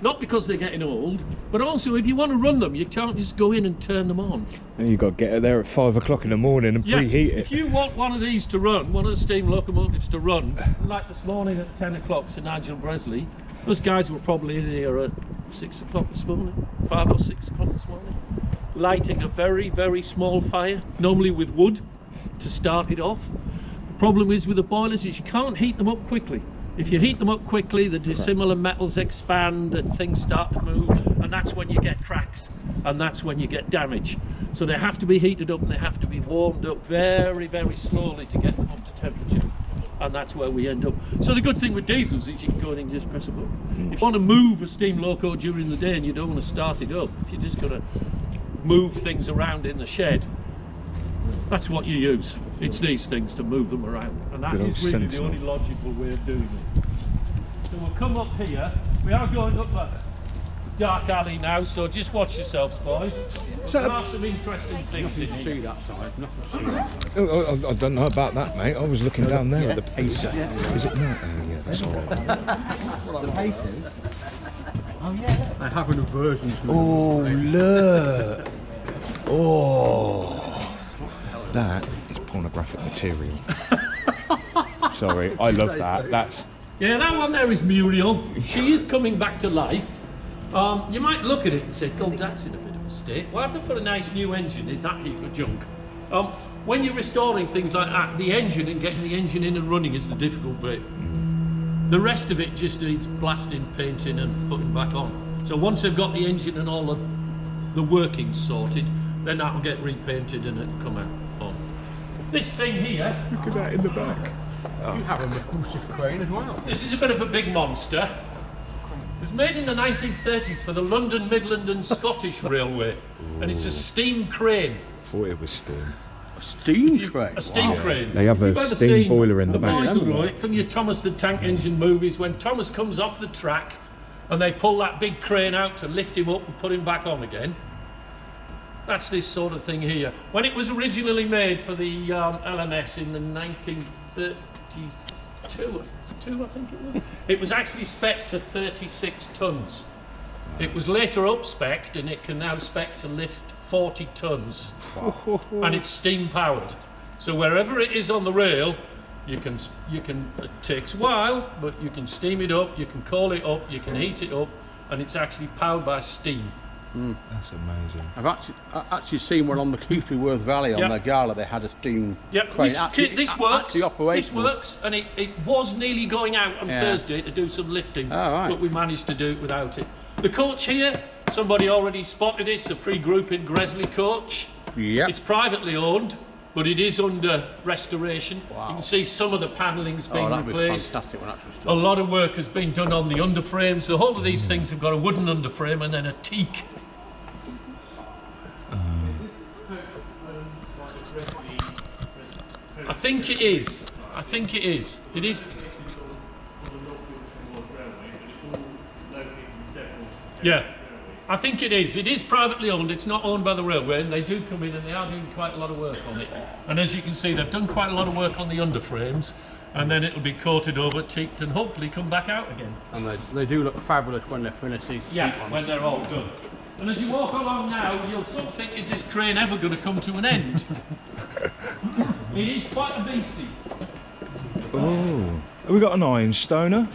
[SPEAKER 4] Not because they're getting old, but also if you want to run them, you can't just go in and turn them on.
[SPEAKER 1] And you've got to get there at 5 o'clock in the morning and preheat it.
[SPEAKER 4] If you want one of these to run, one of the steam locomotives to run, like this morning at 10 o'clock, Sir Nigel Gresley, those guys were probably in here at 6 o'clock this morning, 5 or 6 o'clock this morning, lighting a very, very small fire, normally with wood, to start it off. The problem is with the boilers is you can't heat them up quickly. If you heat them up quickly, the dissimilar metals expand and things start to move, and that's when you get cracks, and that's when you get damage. So they have to be heated up and they have to be warmed up very, very slowly to get them up to temperature, and that's where we end up. So the good thing with diesels is you can go in and just press a button. If you want to move a steam loco during the day and you don't want to start it up, if you're just going to move things around in the shed, that's what you use. It's these things to move them around, and that is really the only logical way of doing it. So we'll come up here. We are going up a dark alley now, so just watch yourselves, boys. There are some interesting things in here.
[SPEAKER 6] That side, nothing to see that side.
[SPEAKER 1] Oh, I don't know about that, mate. I was looking down there at the pacer. Is it not? Oh, yeah, that's all right.
[SPEAKER 7] The Pacers? Oh, yeah.
[SPEAKER 6] They have an aversion to
[SPEAKER 1] Oh, look. Oh. That is pornographic material. Sorry, I love that. That's...
[SPEAKER 4] Yeah, that one there is Muriel. She is coming back to life. You might look at it and say, God, that's in a bit of a state. Why have they put a nice new engine in that heap of junk? When you're restoring things like that, the engine and getting the engine in and running is the difficult bit. The rest of it just needs blasting, painting and putting back on. So once they've got the engine and all of the workings sorted, then that'll get repainted and it'll come out on. This thing here...
[SPEAKER 1] Look at that in the back.
[SPEAKER 6] You have a repulsive crane as well.
[SPEAKER 4] This is a bit of a big monster. It was made in the 1930s for the London, Midland and Scottish Railway. And it's a steam crane.
[SPEAKER 1] Thought it was steam.
[SPEAKER 6] A steam crane?
[SPEAKER 4] A steam crane.
[SPEAKER 1] They have a steam boiler in the back.
[SPEAKER 4] Boys will know it from your Thomas the Tank Engine movies, when Thomas comes off the track and they pull that big crane out to lift him up and put him back on again. That's this sort of thing here. When it was originally made for the L&S in the 1932, I think it was actually spec'd to 36 tons. It was later up-spec'd and it can now spec to lift 40 tons. And it's steam powered. So wherever it is on the rail, you can, it takes a while, but you can steam it up, you can coal it up, you can heat it up, and it's actually powered by steam.
[SPEAKER 1] That's amazing.
[SPEAKER 6] I've actually seen one on the Keighley Valley on their gala. They had a steam crane.
[SPEAKER 4] This works. This
[SPEAKER 6] Operational.
[SPEAKER 4] works, and it was nearly going out on Thursday to do some lifting, but we managed to do it without it. The coach here, somebody already spotted it. It's a pre-grouping Gresley coach.
[SPEAKER 6] Yep.
[SPEAKER 4] It's privately owned, but it is under restoration.
[SPEAKER 6] Wow.
[SPEAKER 4] You can see some of the panelling's been
[SPEAKER 6] that'd be
[SPEAKER 4] replaced.
[SPEAKER 6] fantastic when that's restored.
[SPEAKER 4] A lot of work has been done on the underframes. The whole of these things have got a wooden underframe and then a teak. I think it is. I think it is. It is. Yeah, I think it is. It is privately owned. It's not owned by the railway, and they do come in and they are doing quite a lot of work on it. And as you can see, they've done quite a lot of work on the underframes, and then it'll be coated over, teaked, and hopefully come back out again.
[SPEAKER 6] And they do look fabulous when they're finished.
[SPEAKER 4] Yeah, when they're all done. And as you walk along now, you'll sort of think, is this crane ever going to come to an end? It is quite a beastie.
[SPEAKER 1] Oh, have we got an iron stoner?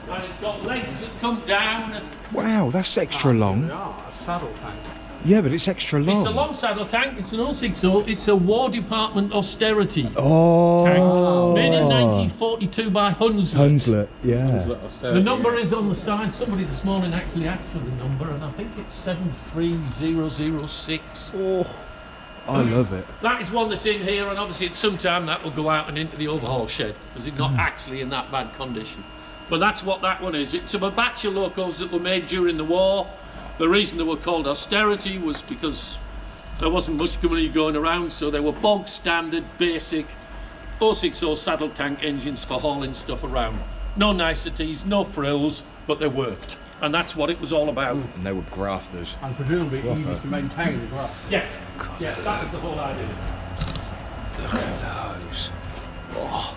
[SPEAKER 4] And it's got legs that come down.
[SPEAKER 1] Wow, that's extra long.
[SPEAKER 6] A saddle tank.
[SPEAKER 1] Yeah, but it's extra long.
[SPEAKER 4] It's a long saddle tank. It's an 060. It's a War Department austerity tank. Made in 1942 by Hunslet.
[SPEAKER 1] Yeah.
[SPEAKER 4] The number is on the side. Somebody this morning actually asked for the number, and I think it's 73006.
[SPEAKER 1] Oh, I love it.
[SPEAKER 4] That is one that's in here, and obviously at some time that will go out and into the overhaul shed because it's not actually in that bad condition. But that's what that one is. It's a batch of locos that were made during the war. The reason they were called austerity was because there wasn't much money going around, so they were bog standard, basic 060 saddle tank engines for hauling stuff around. No niceties, no frills, but they worked. And that's what it was all about.
[SPEAKER 1] And they were grafters.
[SPEAKER 6] And presumably easy to maintain as well.
[SPEAKER 4] Yes, yeah, that was the whole idea.
[SPEAKER 1] Look at those. Oh.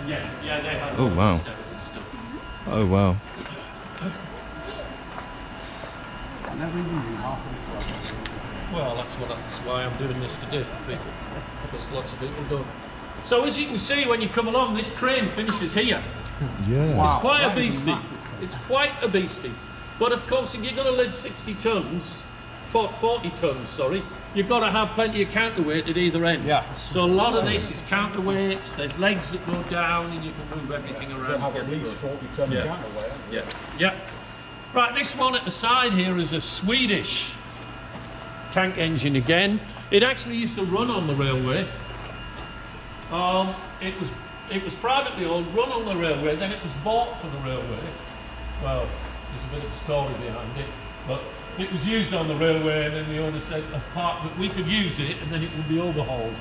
[SPEAKER 4] Yes, yeah, they had
[SPEAKER 1] Oh, wow.
[SPEAKER 4] stuff.
[SPEAKER 1] Oh, wow.
[SPEAKER 4] Well, that's why I'm doing this today for people, because lots of people don't. So as you can see, when you come along, this crane finishes here.
[SPEAKER 1] Yeah.
[SPEAKER 6] Wow.
[SPEAKER 4] It's quite a beastie. It's quite a beastie. But of course, if you're going to lift 60 tons, 40 tons, sorry, you've got to have plenty of counterweight at either end.
[SPEAKER 6] Yeah.
[SPEAKER 4] So a lot of this is counterweights. There's legs that go down, and you can move everything around.
[SPEAKER 6] Have at least 40 ton counterweight.
[SPEAKER 4] Yeah. Yeah. Right, this one at the side here is a Swedish tank engine again. It actually used to run on the railway. It was privately owned, run on the railway, then it was bought for the railway. Well, there's a bit of a story behind it, but it was used on the railway, and then the owner said that we could use it, and then it would be overhauled.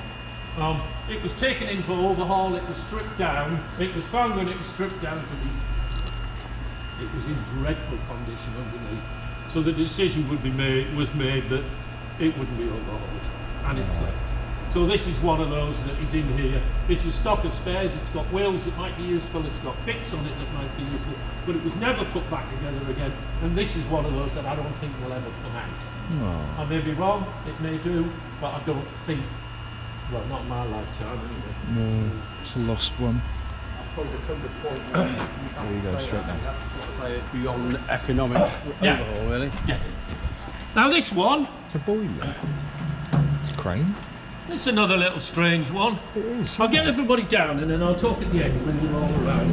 [SPEAKER 4] It was taken in for overhaul, it was stripped down. It was found when it was stripped down to be, it was in dreadful condition underneath. So the decision was made that it wouldn't be overhauled, and it's left. So this is one of those that is in here. It's a stock of spares, it's got wheels that might be useful, it's got bits on it that might be useful, but it was never put back together again. And this is one of those that I don't think will ever come out.
[SPEAKER 1] Oh.
[SPEAKER 4] I may be wrong, it may do, but I don't think, well, not in my lifetime anyway.
[SPEAKER 1] No, it's a lost one.
[SPEAKER 6] Probably come to the point
[SPEAKER 1] There you go, straight down.
[SPEAKER 6] beyond economic overhaul, really.
[SPEAKER 4] Yes. Now this one,
[SPEAKER 1] It's a boiler. It's a crane.
[SPEAKER 4] it's another little strange one.
[SPEAKER 1] It is.
[SPEAKER 4] I'll get everybody down and then I'll talk at the end when you're all around.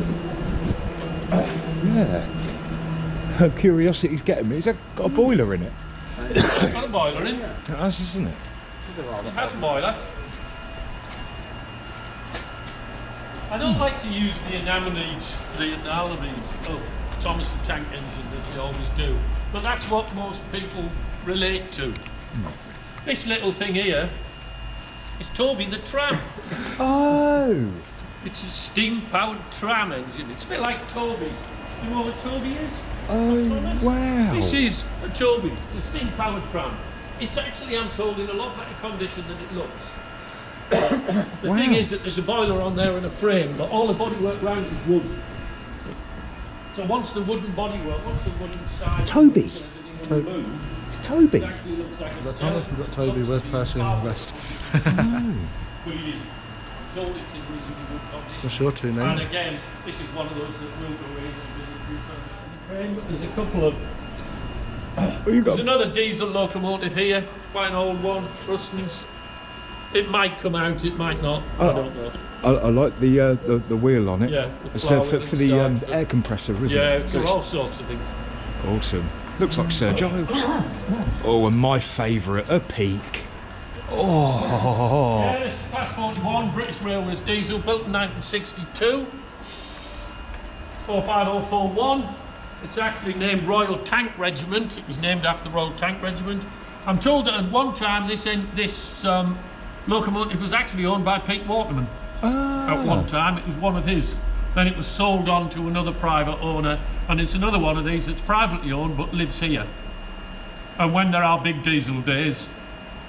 [SPEAKER 1] Yeah. Curiosity's getting me. Has that got a boiler in it?
[SPEAKER 4] It's got a boiler in.
[SPEAKER 1] It has, isn't it?
[SPEAKER 4] It has a boiler. I don't like to use the analogies of Thomas the Tank Engine that we always do, but that's what most people relate to. This little thing here is Toby the tram.
[SPEAKER 1] Oh.
[SPEAKER 4] It's a steam-powered tram engine. It's a bit like Toby. You know what Toby is?
[SPEAKER 1] Oh,
[SPEAKER 4] Thomas?
[SPEAKER 1] wow.
[SPEAKER 4] This is a Toby. It's a steam-powered tram. It's actually, I'm told, in a lot better condition than it looks. The thing is that there's a boiler on there and a frame, but all the bodywork round is wood. So once the wooden bodywork, once the wooden side...
[SPEAKER 1] Toby.
[SPEAKER 4] and everything on the moon,
[SPEAKER 1] It's Toby.
[SPEAKER 4] it actually looks like a
[SPEAKER 2] We've got
[SPEAKER 4] skeleton.
[SPEAKER 2] Thomas, we've got Toby, where's Percy and the rest?
[SPEAKER 4] But it is. I'm told it's in reasonably good condition.
[SPEAKER 2] What's your two
[SPEAKER 4] And
[SPEAKER 2] names?
[SPEAKER 4] again, this is one of those that will go in and be refurbished. But there's a couple of.
[SPEAKER 1] Well, you got
[SPEAKER 4] There's another diesel locomotive here, quite an old one, Ruston's. It might come out, it might not. I don't know.
[SPEAKER 1] I like the wheel on it.
[SPEAKER 4] Yeah, the
[SPEAKER 1] It's for
[SPEAKER 4] ploughing
[SPEAKER 1] the
[SPEAKER 4] inside,
[SPEAKER 1] air compressor, isn't
[SPEAKER 4] Yeah,
[SPEAKER 1] it?
[SPEAKER 4] it's
[SPEAKER 1] So
[SPEAKER 4] all sorts of things.
[SPEAKER 1] awesome. Looks like Sir Giles. Oh, and my favourite, a peak. Oh,
[SPEAKER 4] Yeah, this is Class 41, British Railways diesel, built in 1962. 45041. It's actually named Royal Tank Regiment. It was named after the Royal Tank Regiment. I'm told that at one time this locomotive was actually owned by Pete Waterman. At one time, it was one of his. Then it was sold on to another private owner, and it's another one of these that's privately owned but lives here. And when there are big diesel days,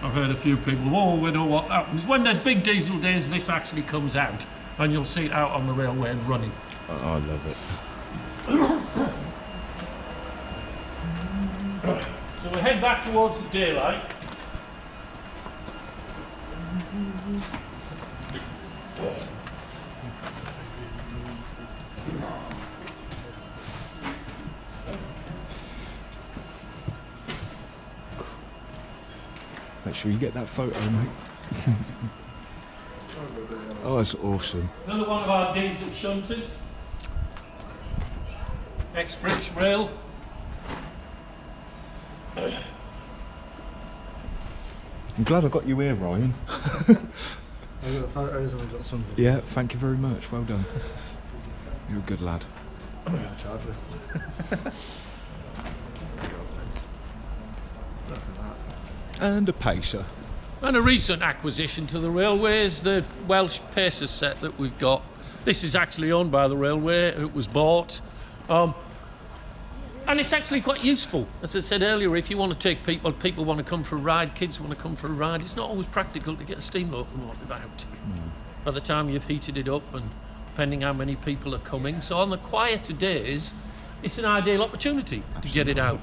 [SPEAKER 4] I've heard a few people, oh, we know what happens. When there's big diesel days, this actually comes out, and you'll see it out on the railway and running.
[SPEAKER 1] I love it.
[SPEAKER 4] So we head back towards the daylight.
[SPEAKER 1] Make sure you get that photo, mate. Oh, that's awesome.
[SPEAKER 4] Another one of our diesel shunters. Ex-British Rail.
[SPEAKER 1] I'm glad I got you here, Ryan.
[SPEAKER 2] I've got photos and we've got some.
[SPEAKER 1] Yeah, thank you very much. Well done. You're a good lad.
[SPEAKER 2] Charger.
[SPEAKER 1] And a pacer.
[SPEAKER 4] And a recent acquisition to the railway is the Welsh Pacer set that we've got. This is actually owned by the railway. It was bought. And it's actually quite useful. As I said earlier, if you want to take people want to come for a ride, kids want to come for a ride, it's not always practical to get a steam locomotive out. By the time you've heated it up and depending how many people are coming. So on the quieter days, it's an ideal opportunity to get it out.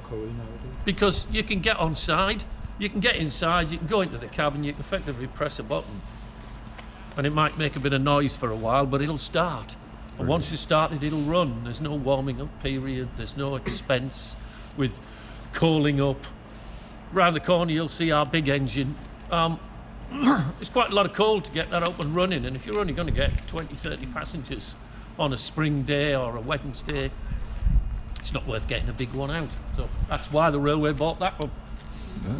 [SPEAKER 4] Because you can get on side, you can get inside, you can go into the cabin, you can effectively press a button. And it might make a bit of noise for a while, but it'll start. And once you start it, it'll run. There's no warming up period, there's no expense with coaling up. Round the corner you'll see our big engine. It's quite a lot of coal to get that up and running, and if you're only going to get 20-30 passengers on a spring day or a Wednesday, it's not worth getting a big one out. So that's why the railway bought that one.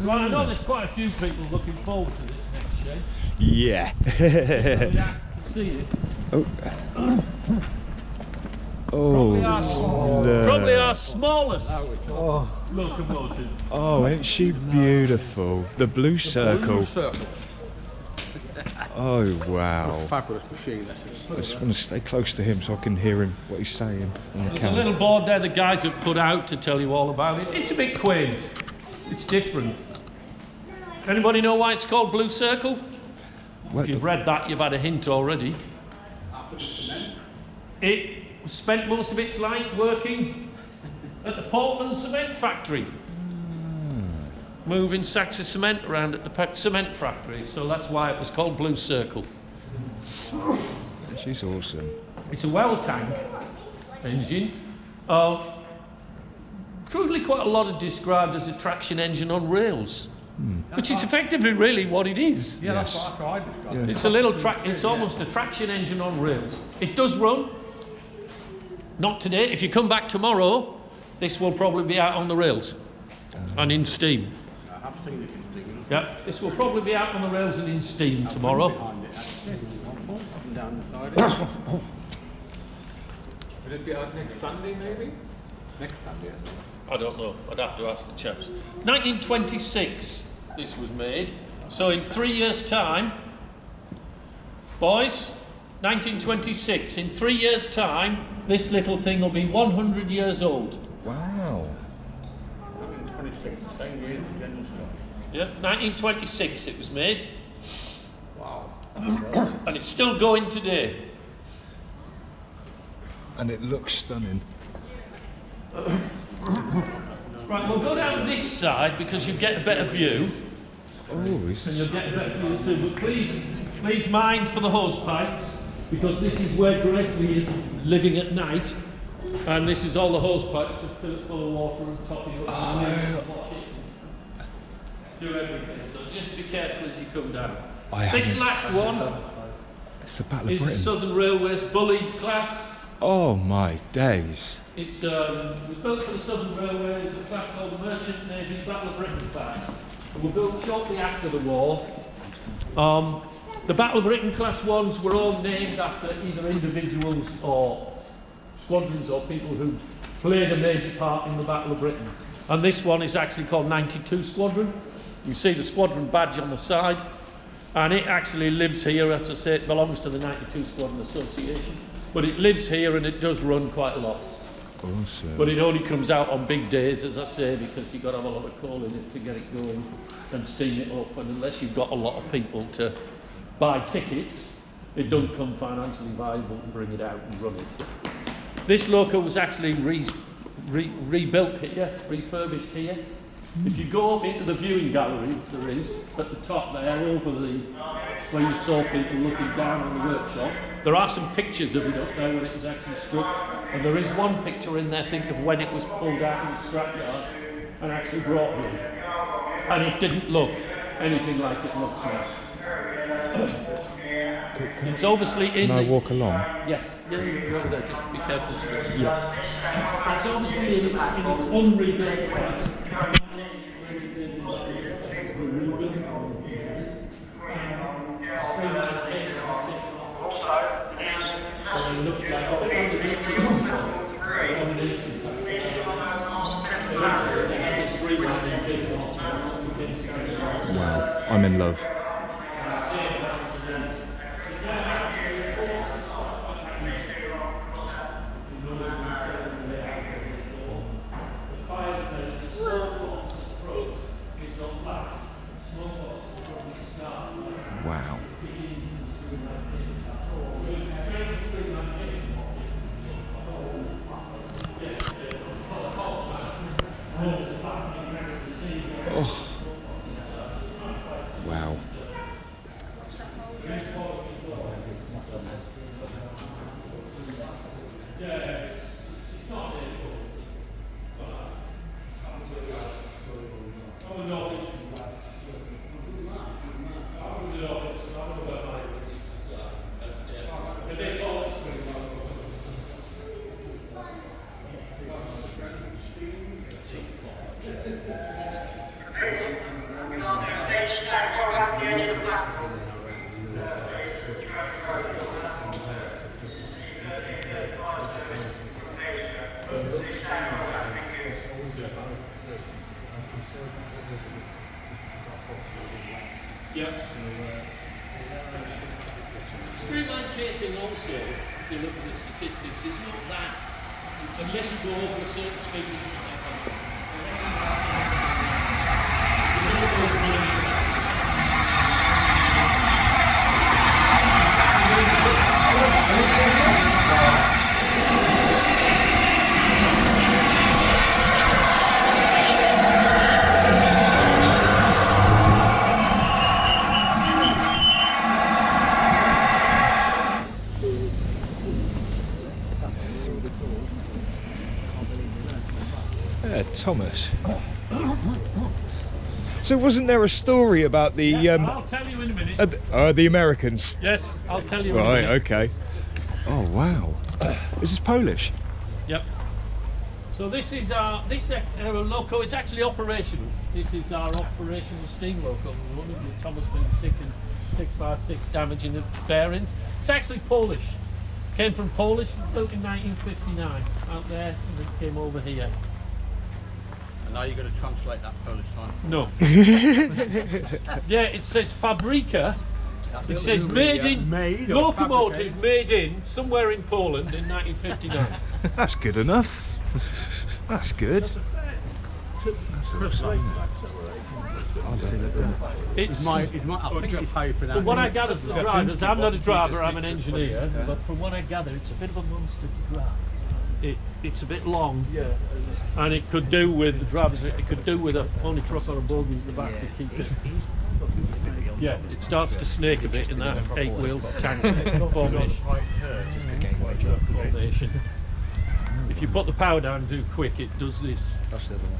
[SPEAKER 4] Right, I know there's quite a few people looking forward to this next shed.
[SPEAKER 1] Yeah.
[SPEAKER 4] So you have to see it. Probably our smallest locomotive.
[SPEAKER 1] Oh, ain't she beautiful? The blue circle. Oh, wow.
[SPEAKER 6] Fabulous machine, that is.
[SPEAKER 1] I just want to stay close to him so I can hear him, what he's saying on the
[SPEAKER 4] There's a
[SPEAKER 1] camera.
[SPEAKER 4] little board there the guys have put out to tell you all about it. It's a bit quaint. It's different. Anybody know why it's called Blue Circle?
[SPEAKER 1] What
[SPEAKER 4] If you've
[SPEAKER 1] the-
[SPEAKER 4] read that, you've had a hint already. It spent most of its life working at the Portland cement factory. Moving sacks of cement around at the cement factory, so that's why it was called Blue Circle.
[SPEAKER 1] She's awesome.
[SPEAKER 4] It's a well tank engine. Crudely, quite a lot are described as a traction engine on rails, which is effectively really what it is.
[SPEAKER 6] Yeah, that's what I described.
[SPEAKER 1] Yeah.
[SPEAKER 4] It's a little it's almost a traction engine on rails. It does run. Not today. If you come back tomorrow, this will probably be out on the rails and in steam.
[SPEAKER 6] I have seen it in Steam.
[SPEAKER 4] Yeah, this will probably be out on the rails and in steam tomorrow.
[SPEAKER 6] Behind it, actually. Up and down the side.
[SPEAKER 7] Will it be out next Sunday, maybe? Next Sunday, I think.
[SPEAKER 4] I don't know. I'd have to ask the chaps. 1926, this was made. So in 3 years' time, boys, 1926. In 3 years' time, this little thing will be 100 years old.
[SPEAKER 1] Wow.
[SPEAKER 6] 26, same year as the general store.
[SPEAKER 4] Yeah, 1926 it was made,
[SPEAKER 6] Wow.
[SPEAKER 4] and it's still going today.
[SPEAKER 1] And it looks stunning.
[SPEAKER 4] Right, we'll go down this side because you get a better view.
[SPEAKER 1] Oh, this
[SPEAKER 4] And
[SPEAKER 1] is...
[SPEAKER 4] you'll get a better view too. But please mind for the hose pipes, because this is where Gresley is living at night. And this is all the hose pipes that fill it full of water and top it up. And watch it. Do everything. So just be careful as you come down. This last one
[SPEAKER 1] It's the Battle of
[SPEAKER 4] is the
[SPEAKER 1] Britain.
[SPEAKER 4] Southern Railway's bullied class.
[SPEAKER 1] Oh my days.
[SPEAKER 4] It was built for the Southern Railway. It's a class called the Merchant Navy Battle of Britain class. And were built shortly after the war. The Battle of Britain class ones were all named after either individuals or squadrons or people who played a major part in the Battle of Britain. And this one is actually called 92 Squadron. You see the squadron badge on the side. And it actually lives here, as I say, it belongs to the 92 Squadron Association. But it lives here and it does run quite a lot.
[SPEAKER 1] Awesome.
[SPEAKER 4] But it only comes out on big days, as I say, because you've got to have a lot of coal in it to get it going and steam it up. And unless you've got a lot of people to buy tickets, it don't come financially viable to bring it out and run it. This loco was actually rebuilt here, refurbished here. If you go up into the viewing gallery, there is, at the top there, over the, where you saw people looking down on the workshop, there are some pictures of it up there when it was actually struck. And there is one picture in there, think of when it was pulled out of the scrapyard and actually brought here. And it didn't look anything like it looks now. It's obviously in
[SPEAKER 1] Can I
[SPEAKER 4] the...
[SPEAKER 1] walk along?
[SPEAKER 4] Yes, yeah, you go over there, just be careful.
[SPEAKER 1] Yeah.
[SPEAKER 4] It's obviously in its unrebuilt class.
[SPEAKER 1] Wow, I'm in love. Wow. Oh. Wow.
[SPEAKER 4] Yeah. Streamline casing also, if you look at the statistics, is not that, unless you go over a certain speed.
[SPEAKER 1] Thomas. So wasn't there a story about the
[SPEAKER 4] I'll tell you in a minute.
[SPEAKER 1] the Americans?
[SPEAKER 4] Yes, I'll tell you in a
[SPEAKER 1] Right,
[SPEAKER 4] minute.
[SPEAKER 1] okay. Oh wow. Is this Polish?
[SPEAKER 4] Yep. So this is our loco. It's actually operational. This is our operational steam loco. One of the Thomas being sick and 656 damaging the bearings. It's actually Polish. Came from Polish, built in 1959 out there, and it came over here.
[SPEAKER 6] And now you're going to translate that Polish time.
[SPEAKER 4] No. Yeah, it says Fabrika. It says made in, locomotive made in, somewhere in Poland in 1959.
[SPEAKER 1] That's good enough. That's good. That's awesome.
[SPEAKER 4] It's,
[SPEAKER 6] I think you pay for that.
[SPEAKER 4] from what I gather from the drivers, I'm not a driver, I'm an engineer, but from what I gather, it's a bit of a monster to drive. it's a bit long.
[SPEAKER 2] Yeah.
[SPEAKER 4] And it could do with the drivers. It could do with a pony truck or a buggy in the back to keep it. Yeah, it starts to snake a bit in that 8-wheel tank formation. Formation. If you put the power down and do quick, it does this.
[SPEAKER 2] That's the other one.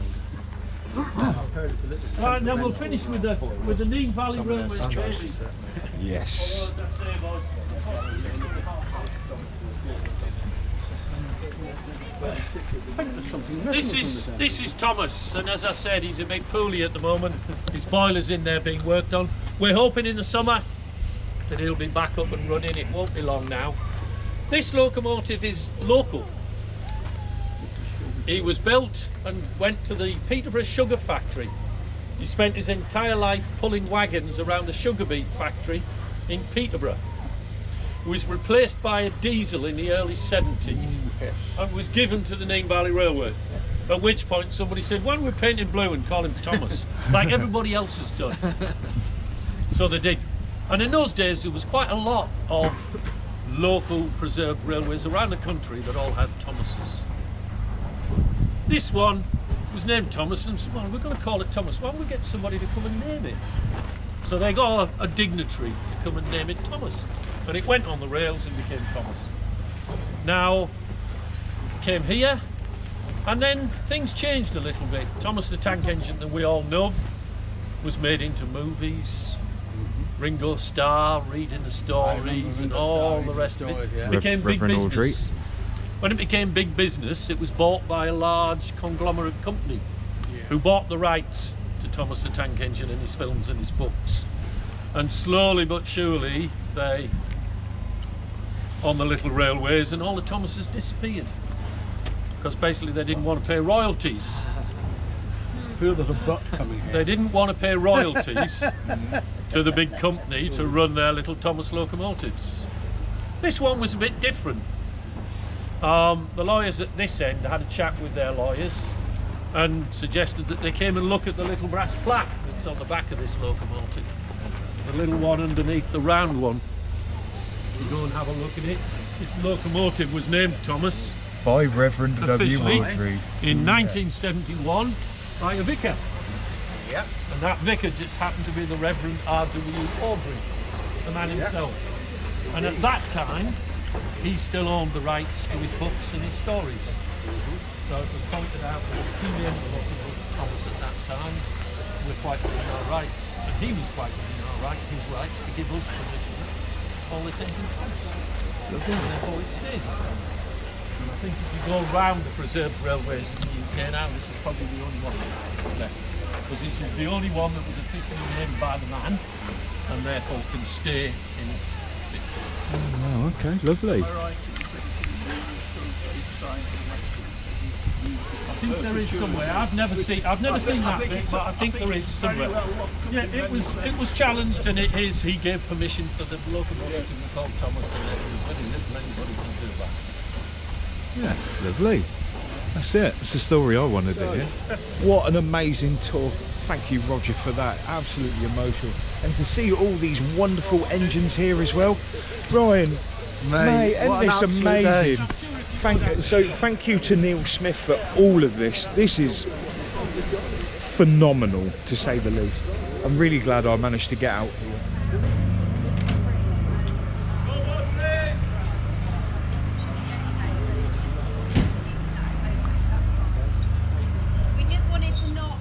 [SPEAKER 4] Right, now we'll finish with the Nene Valley Railway Station.
[SPEAKER 1] Yes.
[SPEAKER 4] This is Thomas, and as I said, he's a big pulley at the moment. His boiler's in there being worked on. We're hoping in the summer that he'll be back up and running. It won't be long now. This locomotive is local. He was built and went to the Peterborough sugar factory. He spent his entire life pulling wagons around the sugar beet factory in Peterborough. He was replaced by a diesel in the early 70s and was given to the Nene Valley Railway. At which point somebody said, "Why don't we paint him blue and call him Thomas, like everybody else has done?" So they did. And in those days there was quite a lot of local preserved railways around the country that all had Thomases. This one was named Thomas, and said, "Well, we're going to call it Thomas. Why don't we get somebody to come and name it?" So they got a dignitary to come and name it Thomas. And it went on the rails and became Thomas. Now, it came here, and then things changed a little bit. Thomas the Tank Engine that we all know was made into movies. Ringo Starr reading the stories and all the rest of it. It became big business. When it became big business, it was bought by a large conglomerate company who bought the rights to Thomas the Tank Engine and his films and his books. And slowly but surely, they, on the little railways, and all the Thomases disappeared. Because basically they didn't want to pay royalties.
[SPEAKER 6] Feel that a butt coming here.
[SPEAKER 4] They didn't want to pay royalties to the big company to run their little Thomas locomotives. This one was a bit different. The lawyers at this end had a chat with their lawyers and suggested that they came and look at the little brass plaque that's on the back of this locomotive. The little one underneath the round one. You go and have a look at it. This locomotive was named Thomas
[SPEAKER 1] By Reverend W.
[SPEAKER 4] officially
[SPEAKER 1] Audrey.
[SPEAKER 4] in 1971 by a vicar.
[SPEAKER 7] Yep.
[SPEAKER 4] And that vicar just happened to be the Reverend R.W. Audrey, the man himself. And at that time, he still owned the rights to his books and his stories. So it was pointed out that he named the locomotive Thomas at that time. We're quite within our rights, and he was quite within his rights to give us permission to call this engine Thomas. And therefore it stays as Thomas. And I think if you go round the preserved railways in the UK now, this is probably the only one that's left. Because this is the only one that was officially named by the man, and therefore can stay in its bit.
[SPEAKER 1] Oh, okay, lovely.
[SPEAKER 4] I think there is somewhere. I've never seen that bit, but I think there is somewhere. Yeah, it was challenged, and it is. He gave permission for the locomotive to be called Thomas, and very little anybody can do that.
[SPEAKER 1] Yeah, lovely. That's it. It's the story I wanted to hear. What an amazing tour. Thank you, Roger, for that. Absolutely emotional. And to see all these wonderful engines here as well. Brian, mate, isn't this amazing? Thank you to Neale Smith for all of this. This is phenomenal, to say the least. I'm really glad I managed to get out here.
[SPEAKER 8] We just wanted to know.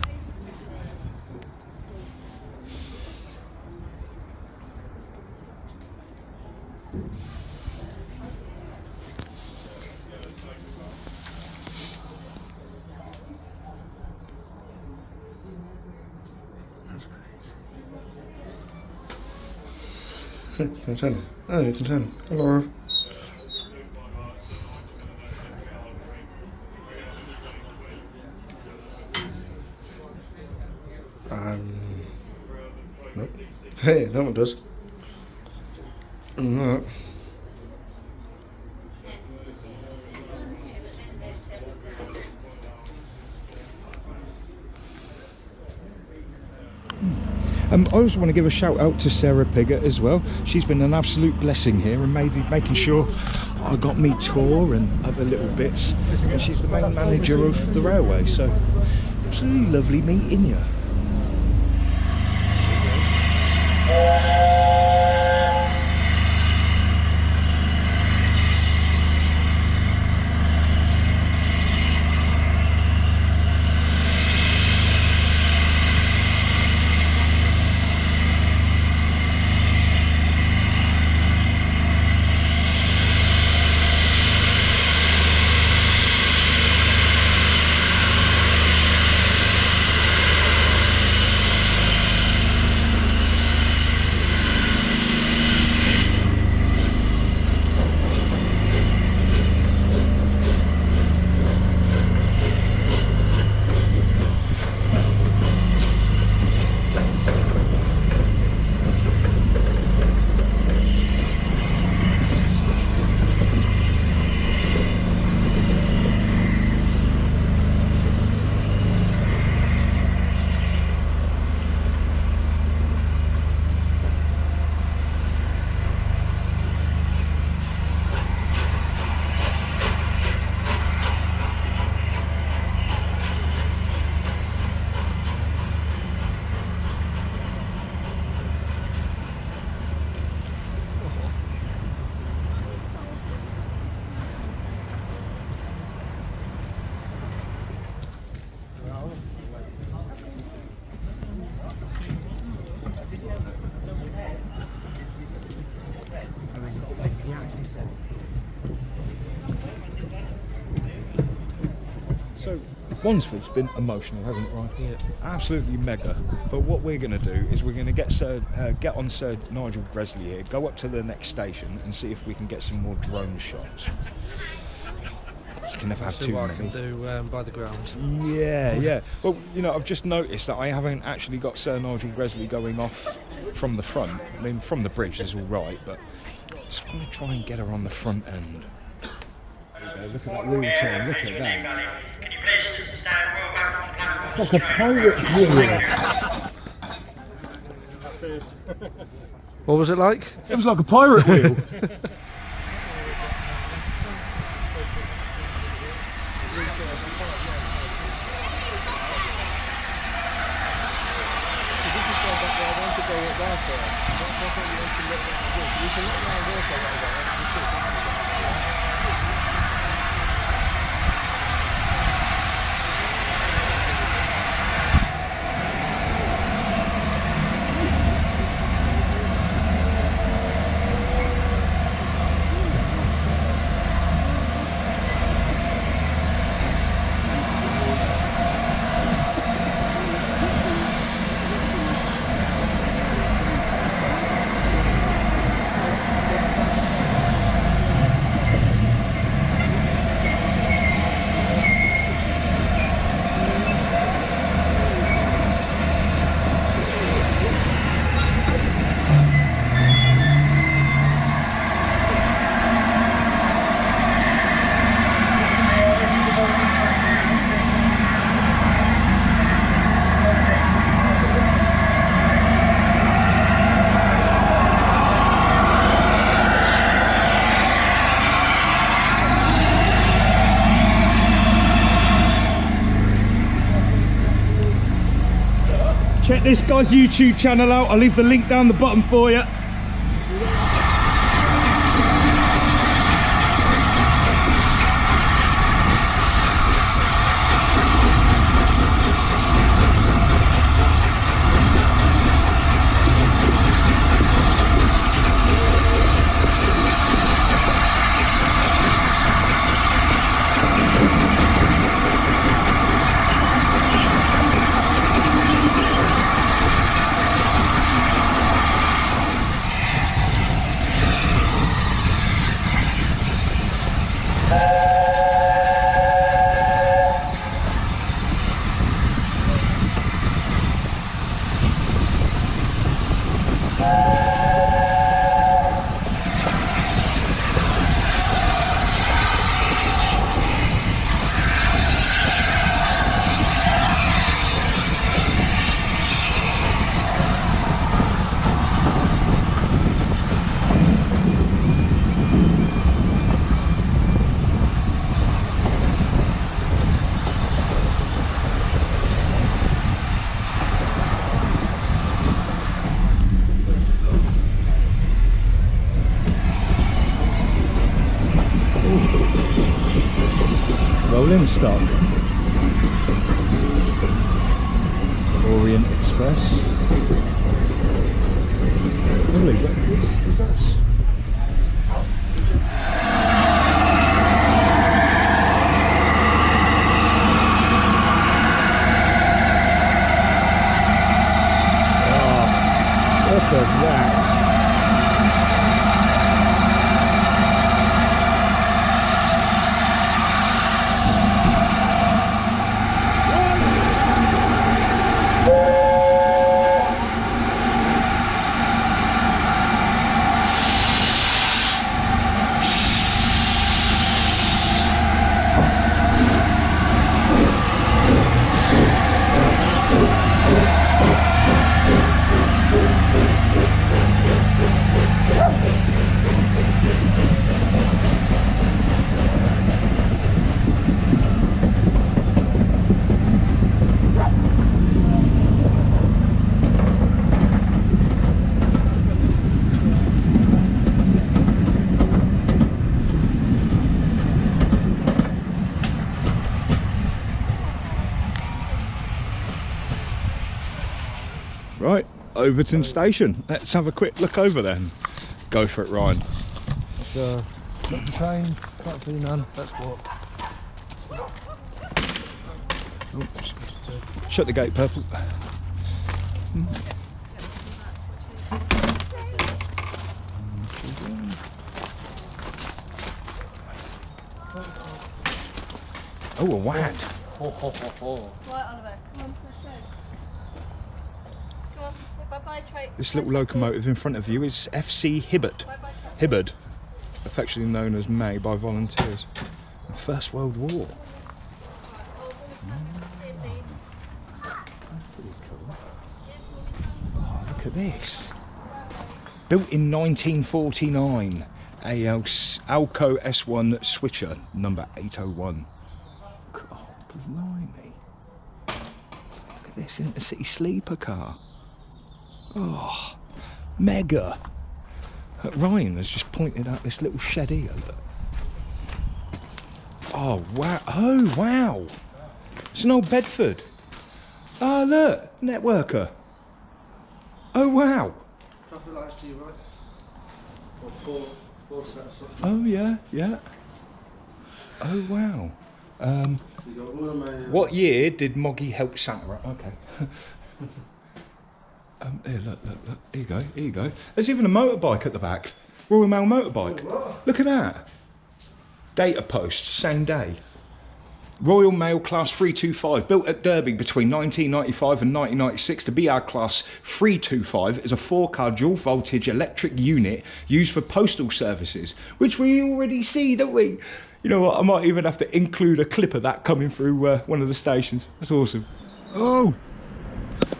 [SPEAKER 2] Can I turn it? Oh, you can turn it. Hello. Nope. Hey, that one does. No.
[SPEAKER 1] I also want to give a shout out to Sarah Piggott as well. She's been an absolute blessing here and making sure I got me tour and other little bits, and she's the main manager of the railway, so absolutely lovely meeting you. So Wansford's been emotional, hasn't it, Ryan?
[SPEAKER 3] Yeah.
[SPEAKER 1] Absolutely mega. But what we're going to do is we're going to get on Sir Nigel Gresley here, go up to the next station and see if we can get some more drone shots. You can never have too
[SPEAKER 3] what
[SPEAKER 1] many.
[SPEAKER 3] I can do by the ground.
[SPEAKER 1] Yeah. Well, you know, I've just noticed that I haven't actually got Sir Nigel Gresley going off from the front. I mean, from the bridge is all right, but just want to try and get her on the front end. There you go, look at that wheel turn, look at that. It's like a pirate's wheel.
[SPEAKER 5] That's it.
[SPEAKER 2] What was it like?
[SPEAKER 1] It was like a pirate wheel. Check this guy's YouTube channel out. I'll leave the link down the bottom for you. stop. Orient Express. Lovely, but is that... Oh, look at that. Right, Overton Station. Let's have a quick look over then. Go for it, Ryan.
[SPEAKER 2] Look the train, can't see none, let's walk.
[SPEAKER 1] Shut the gate, Purple. Oh, a whack.
[SPEAKER 8] Right, Oliver. Come on, let's go. Come on, say bye-bye, Trey.
[SPEAKER 1] This little locomotive in front of you is FC Hibbert. Hibbard, affectionately known as May by volunteers. The First World War. That's pretty cool. Oh, look at this. Built in 1949. Alco S1 switcher number 801. Oh, blimey. Look at this intercity sleeper car. Oh, mega. Ryan has just pointed out this little shed here. Look. Oh, wow. Oh, wow. It's an old Bedford. Oh, look. Networker. Oh, wow.
[SPEAKER 2] Traffic lights to your right. Or four sets of...
[SPEAKER 1] Oh, yeah, yeah. Oh, wow.
[SPEAKER 2] You got Royal Mail.
[SPEAKER 1] What year did Moggy help Santa? Right, okay. Here, look. Here you go, here you go. There's even a motorbike at the back. Royal Mail motorbike.
[SPEAKER 2] Oh,
[SPEAKER 1] look at that. Data post, same day. Royal Mail Class 325, built at Derby between 1995 and 1996. The BR Class 325 is a 4-car dual voltage electric unit used for postal services, which we already see, don't we? You know what, I might even have to include a clip of that coming through one of the stations. That's awesome. Oh,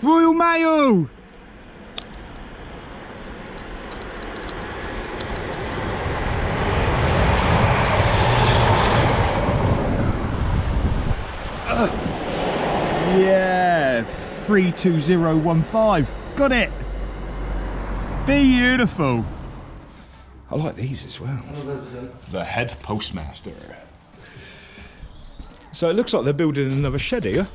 [SPEAKER 1] Royal Mail! Yeah, 32015. Got it. Beautiful. I like these as well. The head postmaster. So it looks like they're building another shed here.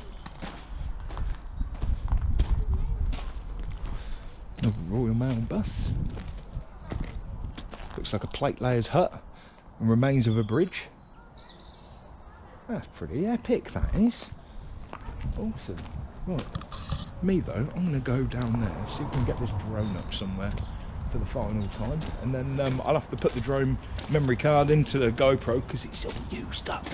[SPEAKER 1] A Royal Mail bus. Looks like a plate layer's hut and remains of a bridge. That's pretty epic, that is. Awesome. Right, me though, I'm going to go down there, see if we can get this drone up somewhere for the final time, and then I'll have to put the drone memory card into the GoPro because it's all used up.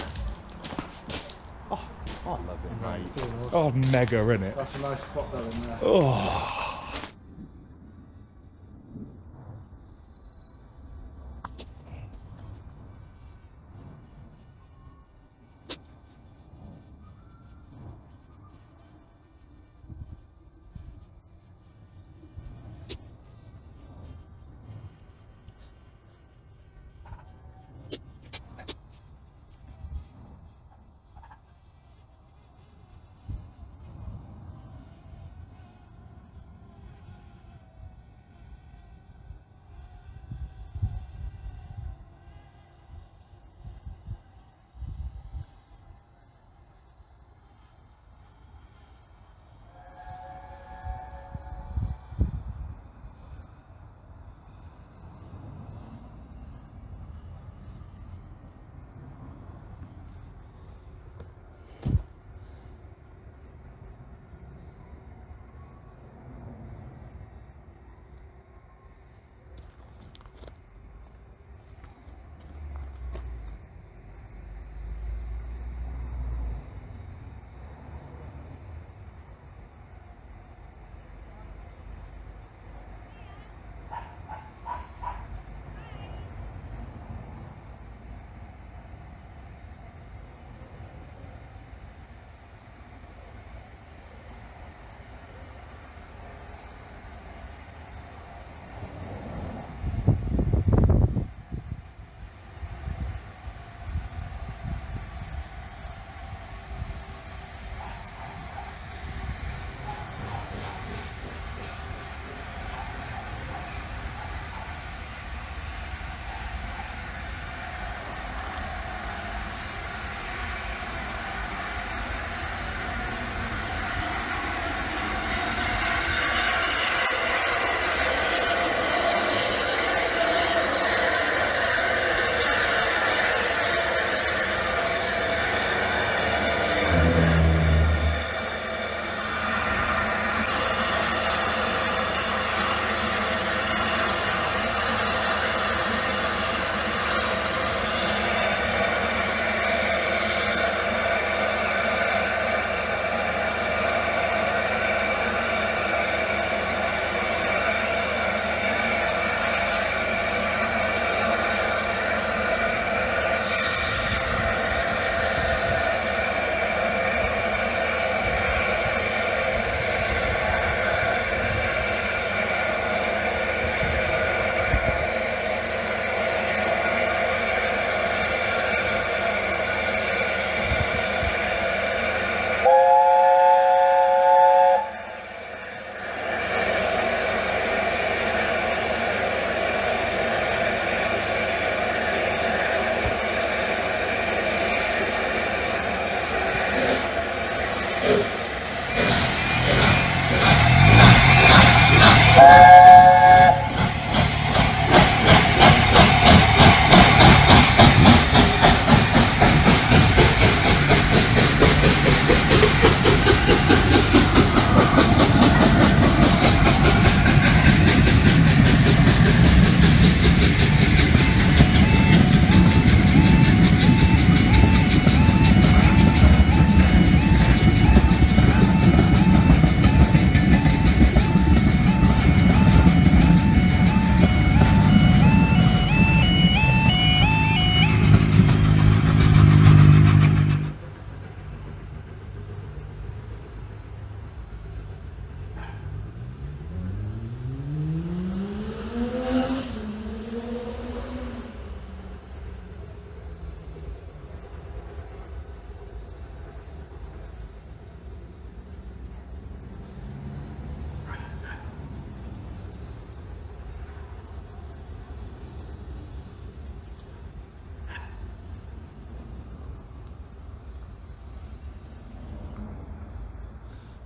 [SPEAKER 1] Oh, I love it, mate. Oh, mega, isn't it?
[SPEAKER 2] That's a nice spot though in there.
[SPEAKER 1] Oh.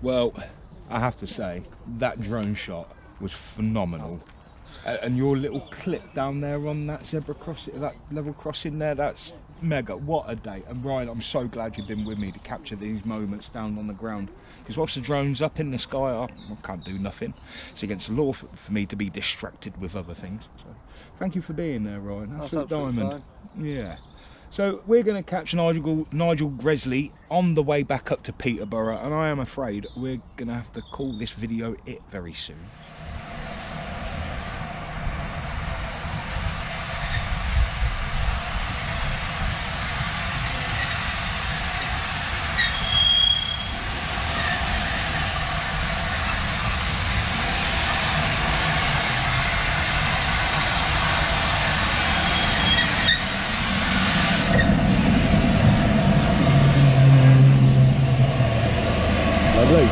[SPEAKER 1] Well, I have to say, that drone shot was phenomenal. And your little clip down there on that zebra crossing, that level crossing there, that's mega. What a day. And Ryan, I'm so glad you've been with me to capture these moments down on the ground. Because whilst the drone's up in the sky, I can't do nothing. It's against the law for me to be distracted with other things. So thank you for being there, Ryan. Absolute diamond. Yeah. So we're going to catch Nigel Gresley on the way back up to Peterborough, and I am afraid we're going to have to call this video it very soon. Lovely.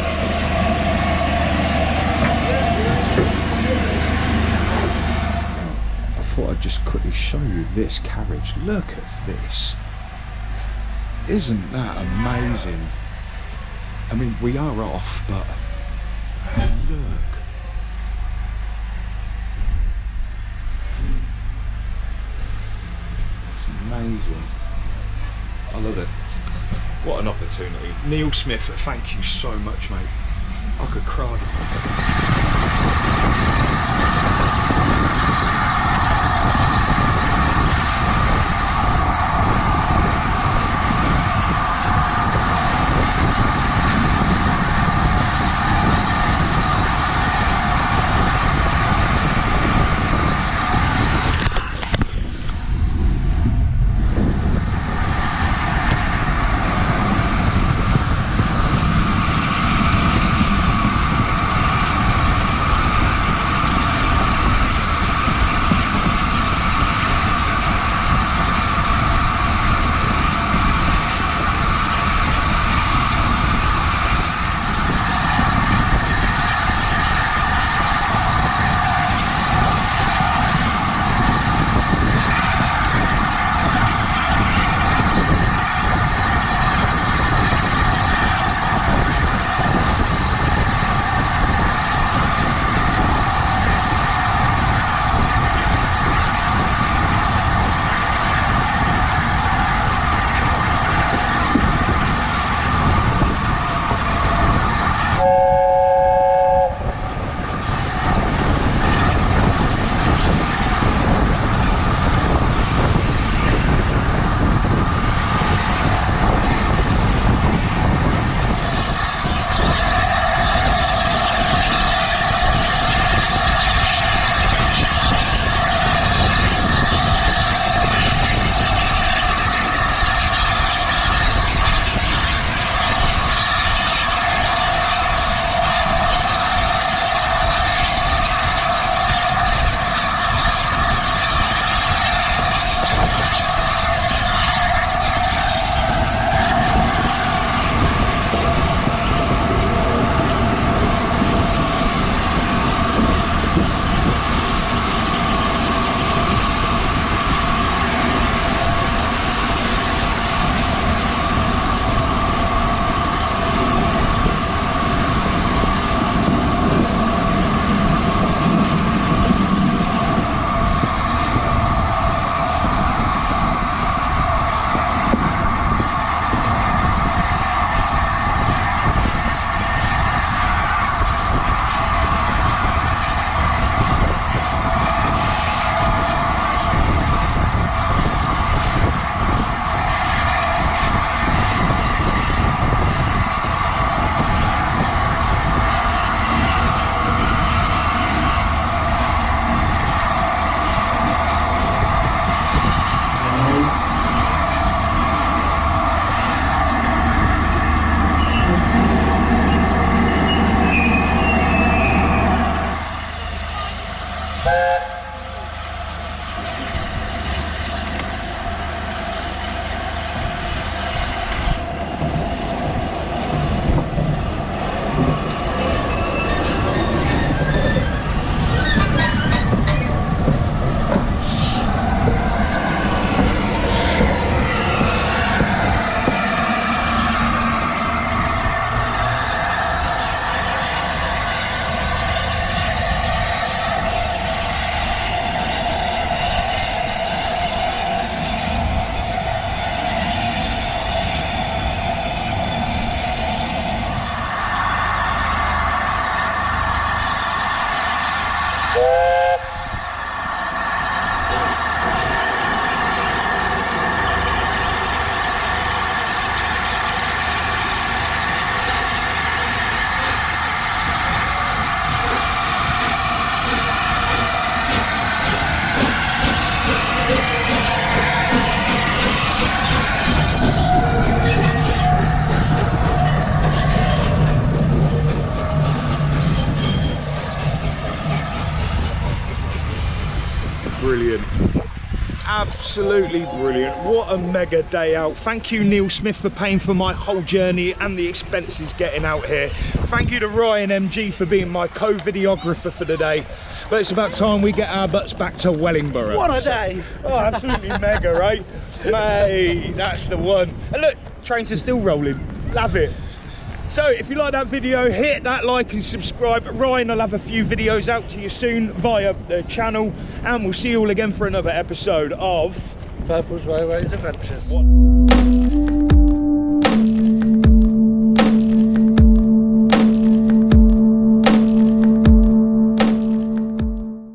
[SPEAKER 1] I thought I'd just quickly show you this carriage. Look at this. Isn't that amazing? I mean, we are off, but look. It's amazing. I love it. What an opportunity. Neale Smith, thank you so much, mate. I could cry. Absolutely brilliant. What a mega day out. Thank you, Neale Smith, for paying for my whole journey and the expenses getting out here. Thank you to Ryan MG for being my co-videographer for the day. But it's about time we get our butts back to Wellingborough.
[SPEAKER 5] What a day!
[SPEAKER 1] Oh, absolutely mega, right? Mate, that's the one. And look, trains are still rolling. Love it. So if you like that video, hit that like and subscribe. Ryan will have a few videos out to you soon via the channel, and we'll see you all again for another episode of
[SPEAKER 5] Purple's Railways Adventures.